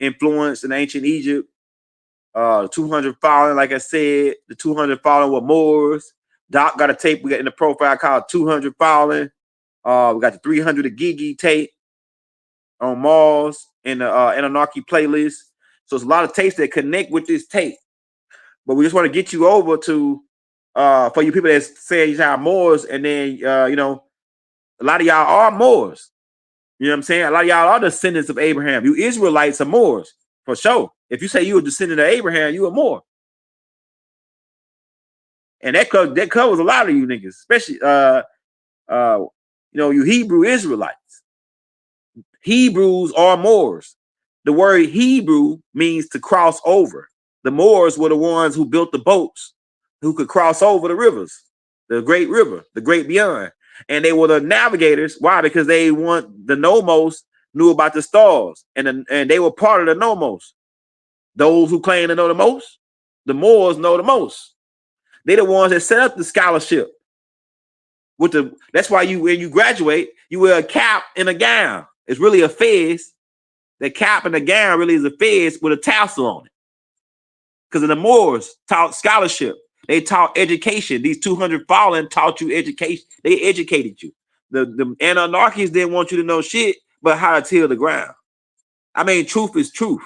Influence in Ancient Egypt. 200 Fallen, like I said, the 200 Fallen were Moors. Doc got a tape we got in the profile called 200 Fallen. We got the 300 Gigi tape on Mars in the Anarchy playlist. So it's a lot of tapes that connect with this tape. But we just want to get you over to for you people that say y'all Moors, and then you know, a lot of y'all are Moors. You know what I'm saying? A lot of y'all are descendants of Abraham. You Israelites are Moors, for sure. If you say you a descendant of Abraham, you a Moor. And that covers a lot of you niggas, especially you know, you Hebrew Israelites. Hebrews are Moors. The word Hebrew means to cross over. The Moors were the ones who built the boats who could cross over the rivers, the great river, the great beyond. And they were the navigators. Why? Because the Nomos knew about the stars, and they were part of the Nomos. Those who claim to know the most, the Moors know the most. They're the ones that set up the scholarship. That's why when you graduate, you wear a cap and a gown. It's really a fez. The cap and the gown really is a fez with a tassel on it. Because the Moors taught scholarship. They taught education. These 200 Fallen taught you education. They educated you. The Anarchists didn't want you to know shit but how to till the ground. I mean, truth is truth.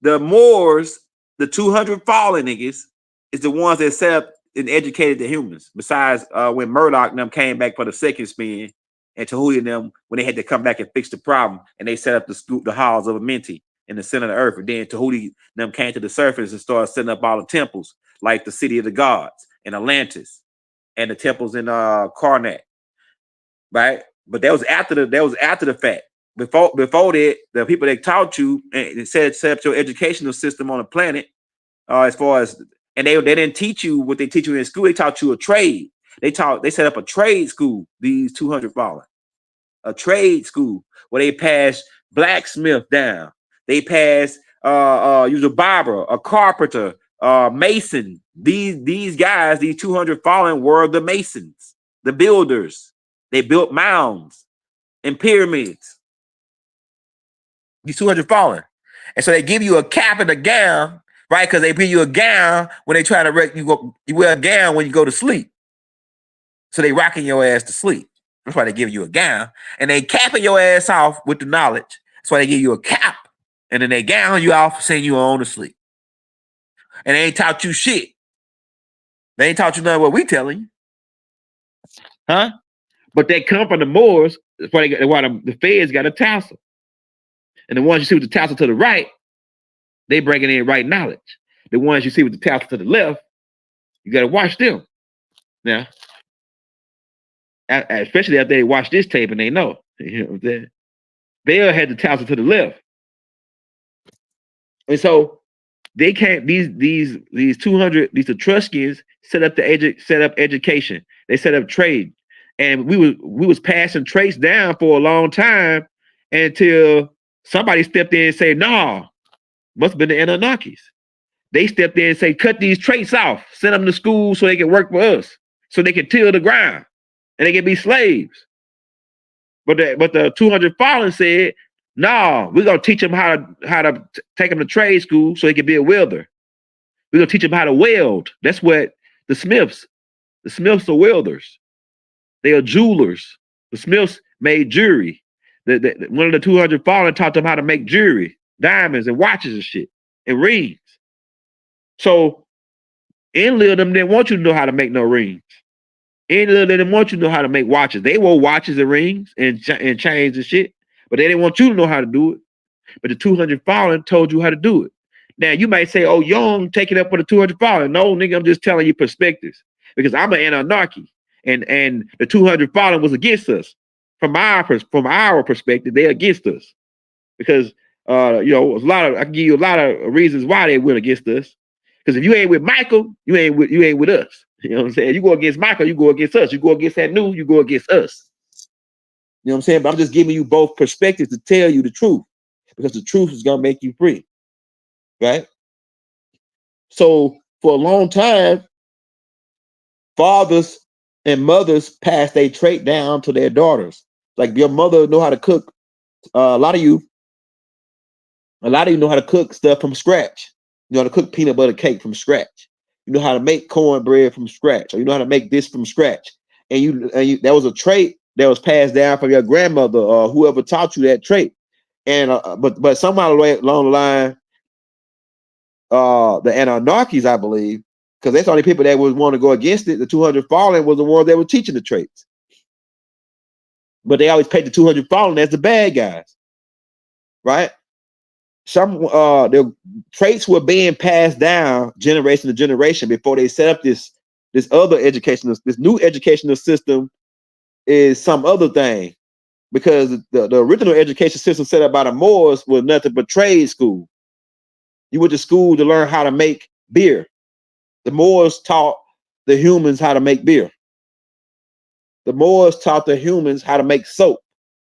The Moors, the 200 Fallen niggas, is the ones that set up and educated the humans. Besides when Murdoch and them came back for the second spin, and Tahuti and them, when they had to come back and fix the problem, and they set up the halls of Amenti in the center of the earth. And then Tahuti and them came to the surface and started setting up all the temples, like the city of the gods in Atlantis, and the temples in Karnak. Right? But that was after the fact. before that, the people that taught you and set up your educational system on the planet, as far as, and they didn't teach you what they teach you in school. They taught you a trade. They set up a trade school. These 200 fallen, a trade school where they pass blacksmith down. They pass use a barber, a carpenter, mason. These guys, these 200 fallen were the masons, the builders. They built mounds and pyramids. These 200 fallen. And so they give you a cap and a gown, right? Because they give you a gown when they try to you wear a gown when you go to sleep. So they rocking your ass to sleep. That's why they give you a gown. And they capping your ass off with the knowledge. That's why they give you a cap. And then they gown you off saying you are on to sleep. And they ain't taught you shit. They ain't taught you none of what we telling you. Huh? But they come from the Moors. That's why the feds got a tassel. And the ones you see with the tassel to the right, they bringing in right knowledge. The ones you see with the tassel to the left, you got to watch them. Now, especially after they watch this tape and they know. You know what I'm saying? Bell had the tassel to the left. And so they can't, these 200, these Etruscans set up education. They set up trade. And we was passing traits down for a long time until somebody stepped in and said, "No, must have been the Anunnakis." They stepped in and say, "Cut these traits off, send them to school so they can work for us, so they can till the ground and they can be slaves." But the 200 fallen said, "No, we're gonna teach them how to take them to trade school so they can be a welder. We're gonna teach them how to weld." That's what the Smiths are welders. They are jewelers. The Smiths made jewelry. One of the 200 fallen taught them how to make jewelry, diamonds and watches and shit, and rings. So Enlil them didn't want you to know how to make no rings. Enlil didn't want you to know how to make watches. They wore watches and rings and chains and shit, but they didn't want you to know how to do it. But the 200 fallen told you how to do it. Now you might say, "Oh, Young take it up for the 200 fallen." No, nigga, I'm just telling you perspectives because I'm an Anunnaki. And the 200 fallen was against us. From our perspective, they're against us because I can give you a lot of reasons why they went against us. Because if you ain't with Michael, you ain't with us. You know what I'm saying? You go against Michael, you go against us. You go against that new, you go against us. You know what I'm saying? But I'm just giving you both perspectives to tell you the truth because the truth is gonna make you free, right? So for a long time, fathers and mothers pass their trait down to their daughters. Like your mother know how to cook. A lot of you know how to cook stuff from scratch. You know how to cook peanut butter cake from scratch. You know how to make cornbread from scratch, or you know how to make this from scratch. And you that was a trait that was passed down from your grandmother or whoever taught you that trait. And but somehow along the line, the Anunnakis, I believe, because that's the only people that would want to go against it. The 200 fallen was the ones that were teaching the traits. But they always paid the 200 fallen as the bad guys, right? The traits were being passed down generation to generation before they set up this other educational, this new educational system is some other thing, because the original education system set up by the Moors was nothing but trade school. You went to school to learn how to make beer. The Moors taught the humans how to make beer. The Moors taught the humans how to make soap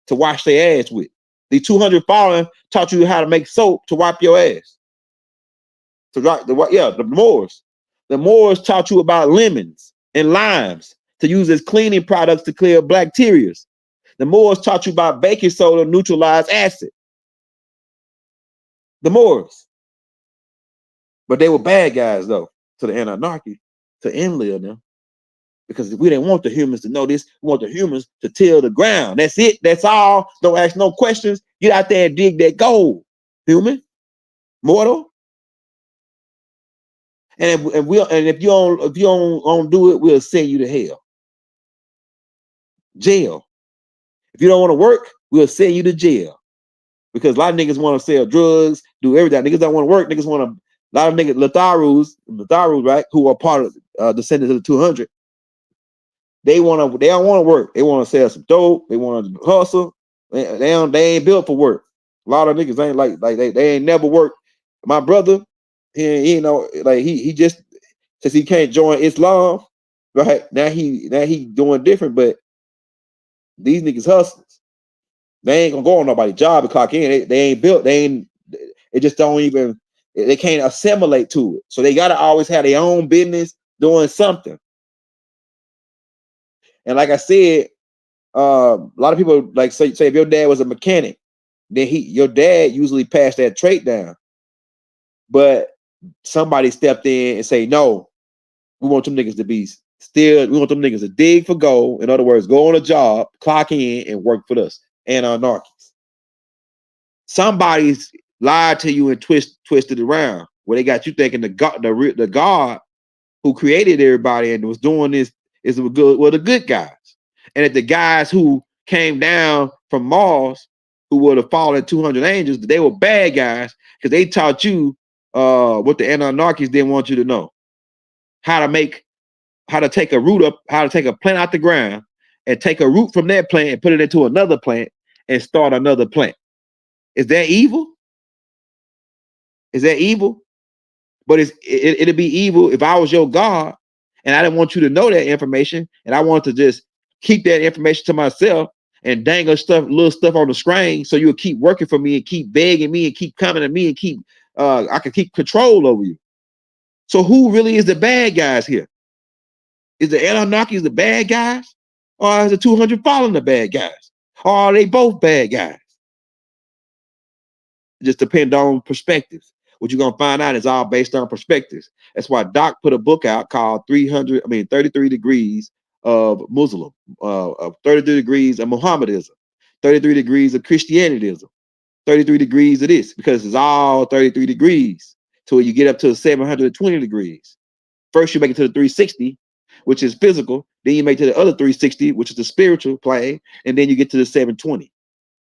to wash their ass with. The 200 fallen taught you how to make soap to wipe your ass. The Moors. The Moors taught you about lemons and limes to use as cleaning products to clear bacteria. The Moors taught you about baking soda to neutralize acid. The Moors. But they were bad guys, though, to the Anunnaki, to Enlil now. Because we didn't want the humans to know this. We want the humans to till the ground. That's it. That's all. Don't ask no questions. Get out there and dig that gold, human, mortal. And if you don't do it, we'll send you to hell, jail. If you don't want to work, we'll send you to jail. Because a lot of niggas want to sell drugs, do everything. Niggas don't want to work. Niggas want to. A lot of niggas, Latharus, right, who are part of descendants of the 200. They don't want to work. They want to sell some dope. They want to hustle. They ain't built for work. A lot of niggas ain't like they ain't never worked. My brother, he you know, like he just since he can't join Islam, right? Now he doing different, but these niggas hustlers. They ain't gonna go on nobody's job and clock in. They ain't built, they just don't even, they can't assimilate to it. So they gotta always have their own business doing something. And like I said, a lot of people like say if your dad was a mechanic, then your dad usually passed that trait down. But somebody stepped in and say, no, we want them niggas to be still, we want them niggas to dig for gold. In other words, go on a job, clock in, and work for us. And anarchists. Somebody's lied to you and twisted around where they got you thinking the God who created everybody and was doing this is the good guys. And that the guys who came down from Mars, who were the fallen 200 angels, they were bad guys because they taught you what the anarchists didn't want you to know. How to take a root up, how to take a plant out the ground and take a root from that plant and put it into another plant and start another plant. Is that evil? Is that evil? But it'd be evil if I was your God and I didn't want you to know that information and I want to just keep that information to myself and dangle little stuff on the screen so you'll keep working for me and keep begging me and keep coming to me and keep I can keep control over you. So who really is the bad guys here? Is the Anunnakis the bad guys? Or is the 200 fallen the bad guys? Or are they both bad guys? It just depends on perspectives. What you're gonna find out is all based on perspectives. That's why Doc put a book out called 33 Degrees of Muslim, of 33 degrees of Mohammedanism, 33 degrees of Christianityism, 33 degrees of this, because it's all 33 degrees. So you get up to 720 degrees. First, you make it to the 360, which is physical. Then you make it to the other 360, which is the spiritual plane. And then you get to the 720,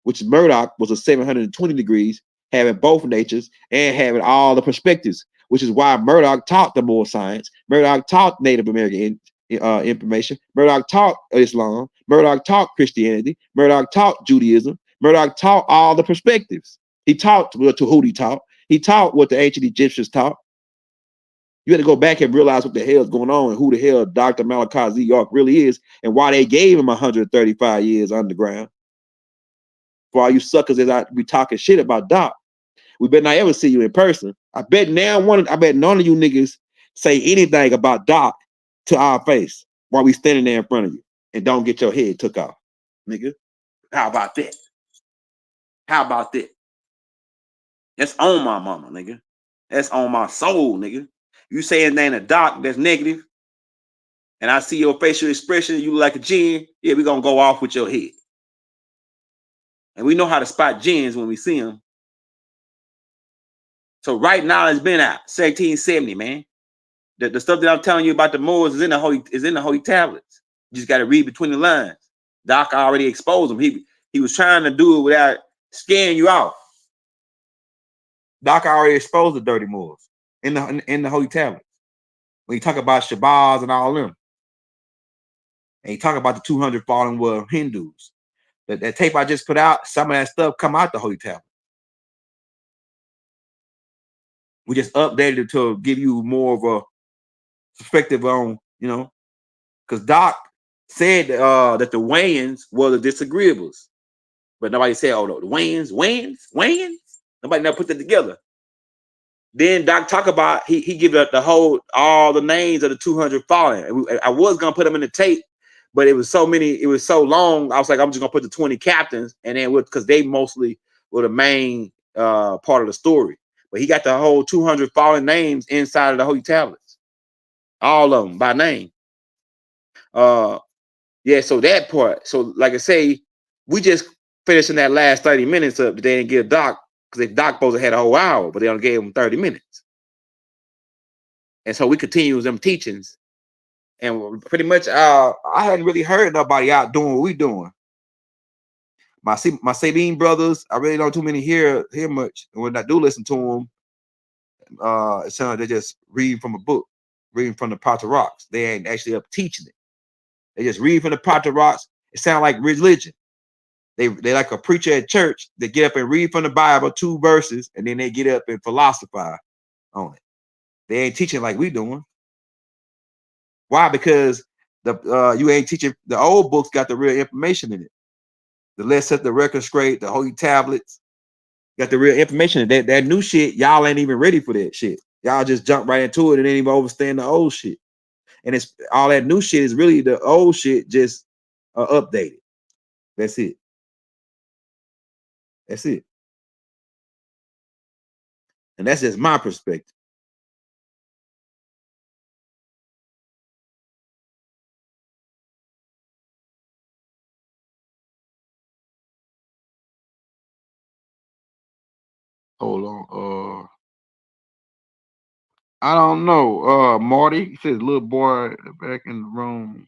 which Murdoch was a 720 degrees, having both natures and having all the perspectives, which is why Murdoch taught the more science. Murdoch taught Native American information. Murdoch taught Islam. Murdoch taught Christianity. Murdoch taught Judaism. Murdoch taught all the perspectives. He taught what Tahuti taught. He taught what the ancient Egyptians taught. You had to go back and realize what the hell is going on and who the hell Dr. Malachi Z. York really is and why they gave him 135 years underground. For all you suckers that I be talking shit about Doc, we better not ever see you in person. I bet none of you niggas say anything about Doc to our face while we standing there in front of you and don't get your head took off, nigga. How about that? How about that? That's on my mama, nigga. That's on my soul, nigga. You say his name a Doc that's negative, and I see your facial expression, you look like a jinn, yeah, we're gonna go off with your head. And we know how to spot jinns when we see them. So right now it's been out 1770, man. The stuff that I'm telling you about the Moors is in the holy tablets. You just got to read between the lines. Doc already exposed them. He was trying to do it without scaring you off. Doc already exposed the dirty Moors in the holy tablets. When he talk about Shabazz and all them, and he talk about the 200 fallen were Hindus. That tape I just put out, some of that stuff come out the holy tablet. We just updated it to give you more of a perspective on, because Doc said that the Wayans were the disagreeables, but nobody said, oh no, the Wayans. Nobody never put that together. Then Doc talk about he give it all the names of the 200 fallen. I was gonna put them in the tape, but it was so long. I was like, I'm just gonna put the 20 captains, and then because they mostly were the main part of the story. But he got the whole 200 fallen names inside of the holy tablets, all of them by name. Yeah, so that part. So like I say, we just finishing that last 30 minutes up. They didn't give Doc, because if Doc supposed to had a whole hour, but they only gave him 30 minutes. And so we continue them teachings. And pretty much I hadn't really heard nobody out doing what we doing. My Sabine brothers, I really don't too many hear much. And when I do listen to them, it sounds like they just read from a book, reading from the pot of rocks. They ain't actually up teaching it. They just read from the pot of rocks. It sounds like religion. they like a preacher at church. They get up and read from the Bible 2 verses, and then they get up and philosophize on it. They ain't teaching like we doing. Why? Because the you ain't teaching. The old books got the real information in it. The Let's Set the Record Straight, the Holy Tablets got the real information. That new shit, y'all ain't even ready for that shit. Y'all just jump right into it and ain't even understand the old shit. And it's all that new shit is really the old shit just updated. That's it. That's it. And that's just my perspective. Hold on. I don't know. Marty, he says little boy back in the room.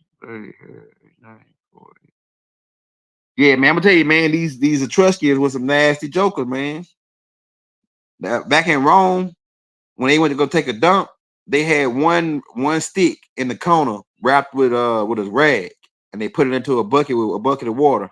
Yeah, man, I'm gonna tell you, man, these Etruscans was some nasty jokers, man. Back in Rome, when they went to go take a dump, they had one stick in the corner wrapped with a rag, and they put it into a bucket with a bucket of water.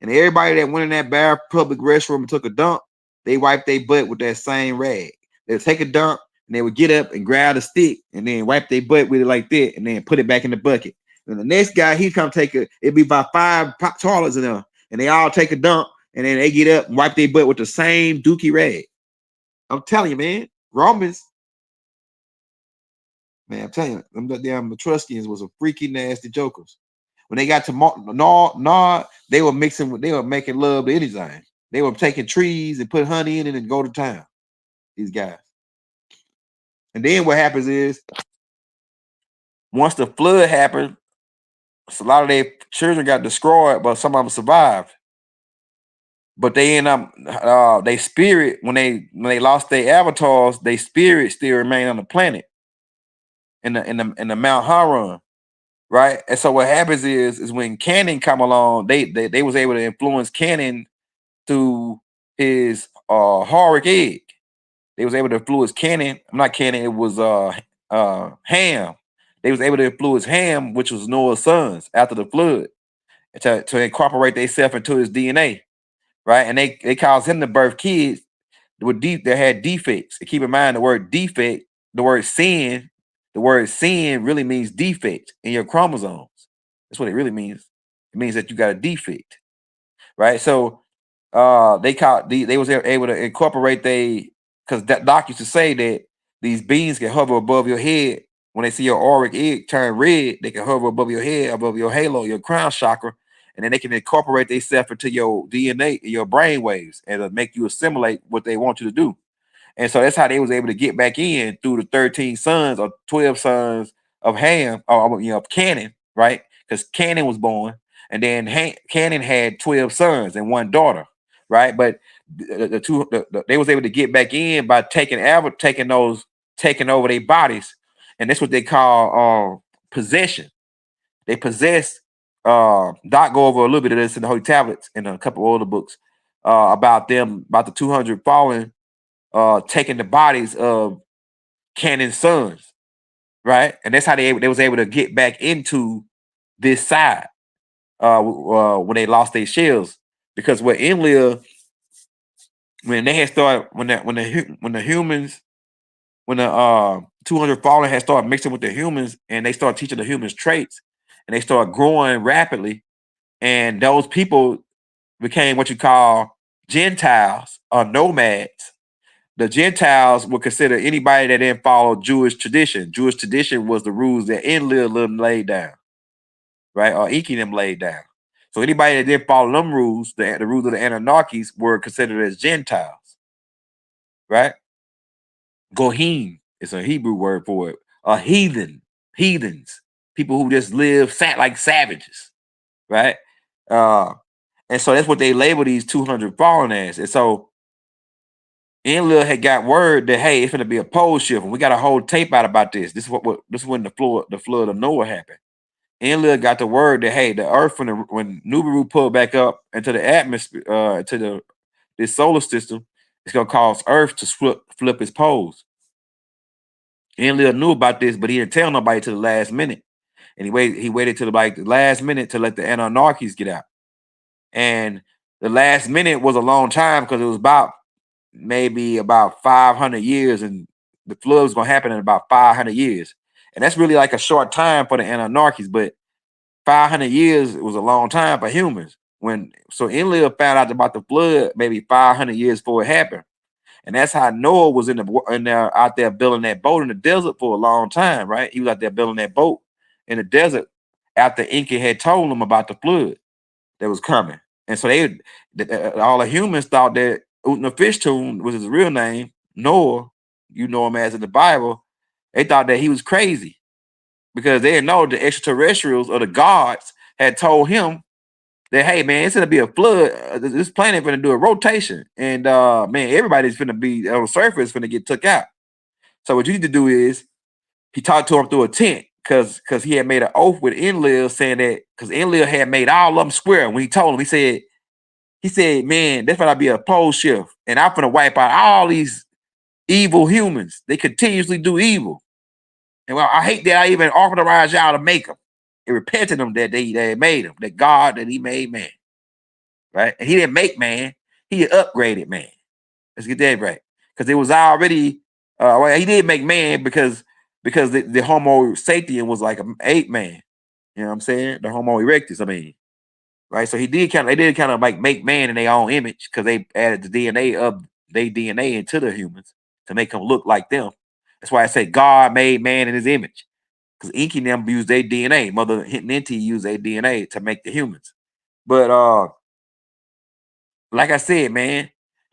And everybody that went in that bar public restroom and took a dump, they wiped their butt with that same rag. They would take a dump and they would get up and grab a stick and then wipe their butt with it like that and then put it back in the bucket. And the next guy, he come take it'd be about 5 toilets in there, and they all take a dump and then they get up and wipe their butt with the same dookie rag. I'm telling you, man, Romans, man, I'm telling you, them damn Etruscans was a freaky nasty jokers. When they got to Nod, they were making love to anything. They were taking trees and put honey in it and go to town. These guys. And then what happens is, once the flood happened, a lot of their children got destroyed, but some of them survived. But they end up, their spirit, when they lost their avatars, their spirit still remained on the planet in the Mount Haran. Right. And so what happens is when Canaan come along, they was able to influence Canaan through his Horic egg. They was able to influence Canaan. Not Canaan, it was Ham. They was able to influence Ham, which was Noah's sons after the flood, to incorporate themselves into his DNA. Right. And they caused him to birth kids that had defects. And keep in mind the word defect, the word sin really means defect in your chromosomes. That's what it really means. It means that you got a defect, right? So they was able to incorporate because that doc used to say that these beings can hover above your head. When they see your auric egg turn red, they can hover above your head, above your halo, your crown chakra, and then they can incorporate themselves into your DNA, your brain waves, and make you assimilate what they want you to do. And so that's how they was able to get back in through the 13 sons or 12 sons of Ham, or Canaan, right? Because Canaan was born, and then Canaan had 12 sons and 1 daughter, right? But they was able to get back in by taking over their bodies, and that's what they call possession. They possess. Doc go over a little bit of this in the Holy Tablets and a couple older books about the 200 fallen. Taking the bodies of Canaan's sons, right? And that's how they was able to get back into this side when they lost their shells. Because what Enlil, when they had started, when the humans, when the 200 fallen had started mixing with the humans, and they started teaching the humans traits, and they started growing rapidly, and those people became what you call Gentiles or nomads. The Gentiles would consider anybody that didn't follow Jewish tradition. Jewish tradition was the rules that Enlil laid down, right? Or Iki them laid down. So anybody that didn't follow them rules, the rules of the Anunnakis, were considered as Gentiles, right? Gohim is a Hebrew word for it. A heathens, people who just sat like savages, right? And so that's what they label these 200 fallen as. And so Enlil had got word that, hey, it's going to be a pole shift, and we got a whole tape out about this. This is when the flood of Noah happened. Enlil got the word that, hey, the Earth, when Nibiru pulled back up into the atmosphere, this solar system, it's going to cause Earth to flip its poles. Enlil knew about this, but he didn't tell nobody till the last minute, and he waited till the last minute to let the Anunnakis get out. And The last minute was a long time because it was maybe about 500 years, and the flood was going to happen in about 500 years. And that's really like a short time for the Anunnakis, but 500 years was a long time for humans. So Enlil found out about the flood maybe 500 years before it happened. And that's how Noah was out there building that boat in the desert for a long time, right? He was out there building that boat in the desert after Enki had told him about the flood that was coming. And so all the humans thought that Utnapishtim was his real name, Noah, you know him as in the Bible. They thought that he was crazy because they didn't know the extraterrestrials or the gods had told him that, hey, man, it's going to be a flood. This planet going to do a rotation. And, man, everybody's going to be on the surface going to get took out. So what you need to do is he talked to him through a tent because he had made an oath with Enlil saying that because Enlil had made all of them swear. When he told him, he said, man, that's going to be a pole shift. And I'm going to wipe out all these evil humans. They continuously do evil. And well, I hate that I even authorized y'all to make them. It repented them that they made them, that God, that he made man. Right? And he didn't make man, he upgraded man. Let's get that right. Because it was already, well, he did make man because the Homo sapien was like an ape man. You know what I'm saying? The Homo erectus, I mean. Right? So they did kind of like make man in their own image because they added the DNA of their DNA into the humans to make them look like them. That's why I say God made man in his image. Because Enki and them used their DNA. Mother Ninti used their DNA to make the humans. But like I said, man,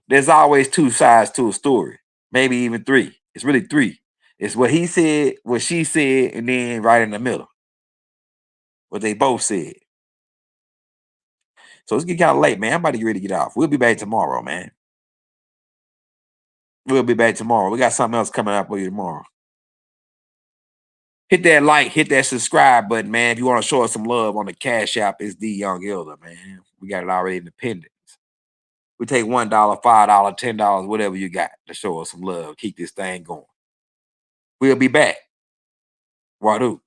there's always two sides to a story, maybe even three. It's really three. It's what he said, what she said, and then right in the middle, what they both said. So it's getting kind of late, man. I'm about to get ready to get off. We'll be back tomorrow, man. We'll be back tomorrow. We got something else coming up for you tomorrow. Hit that like, hit that subscribe button, man. If you want to show us some love on the Cash App, it's the Young Elder, man. We got it already independent. We take $1, $5, $10, whatever you got to show us some love. Keep this thing going. We'll be back. Wadu.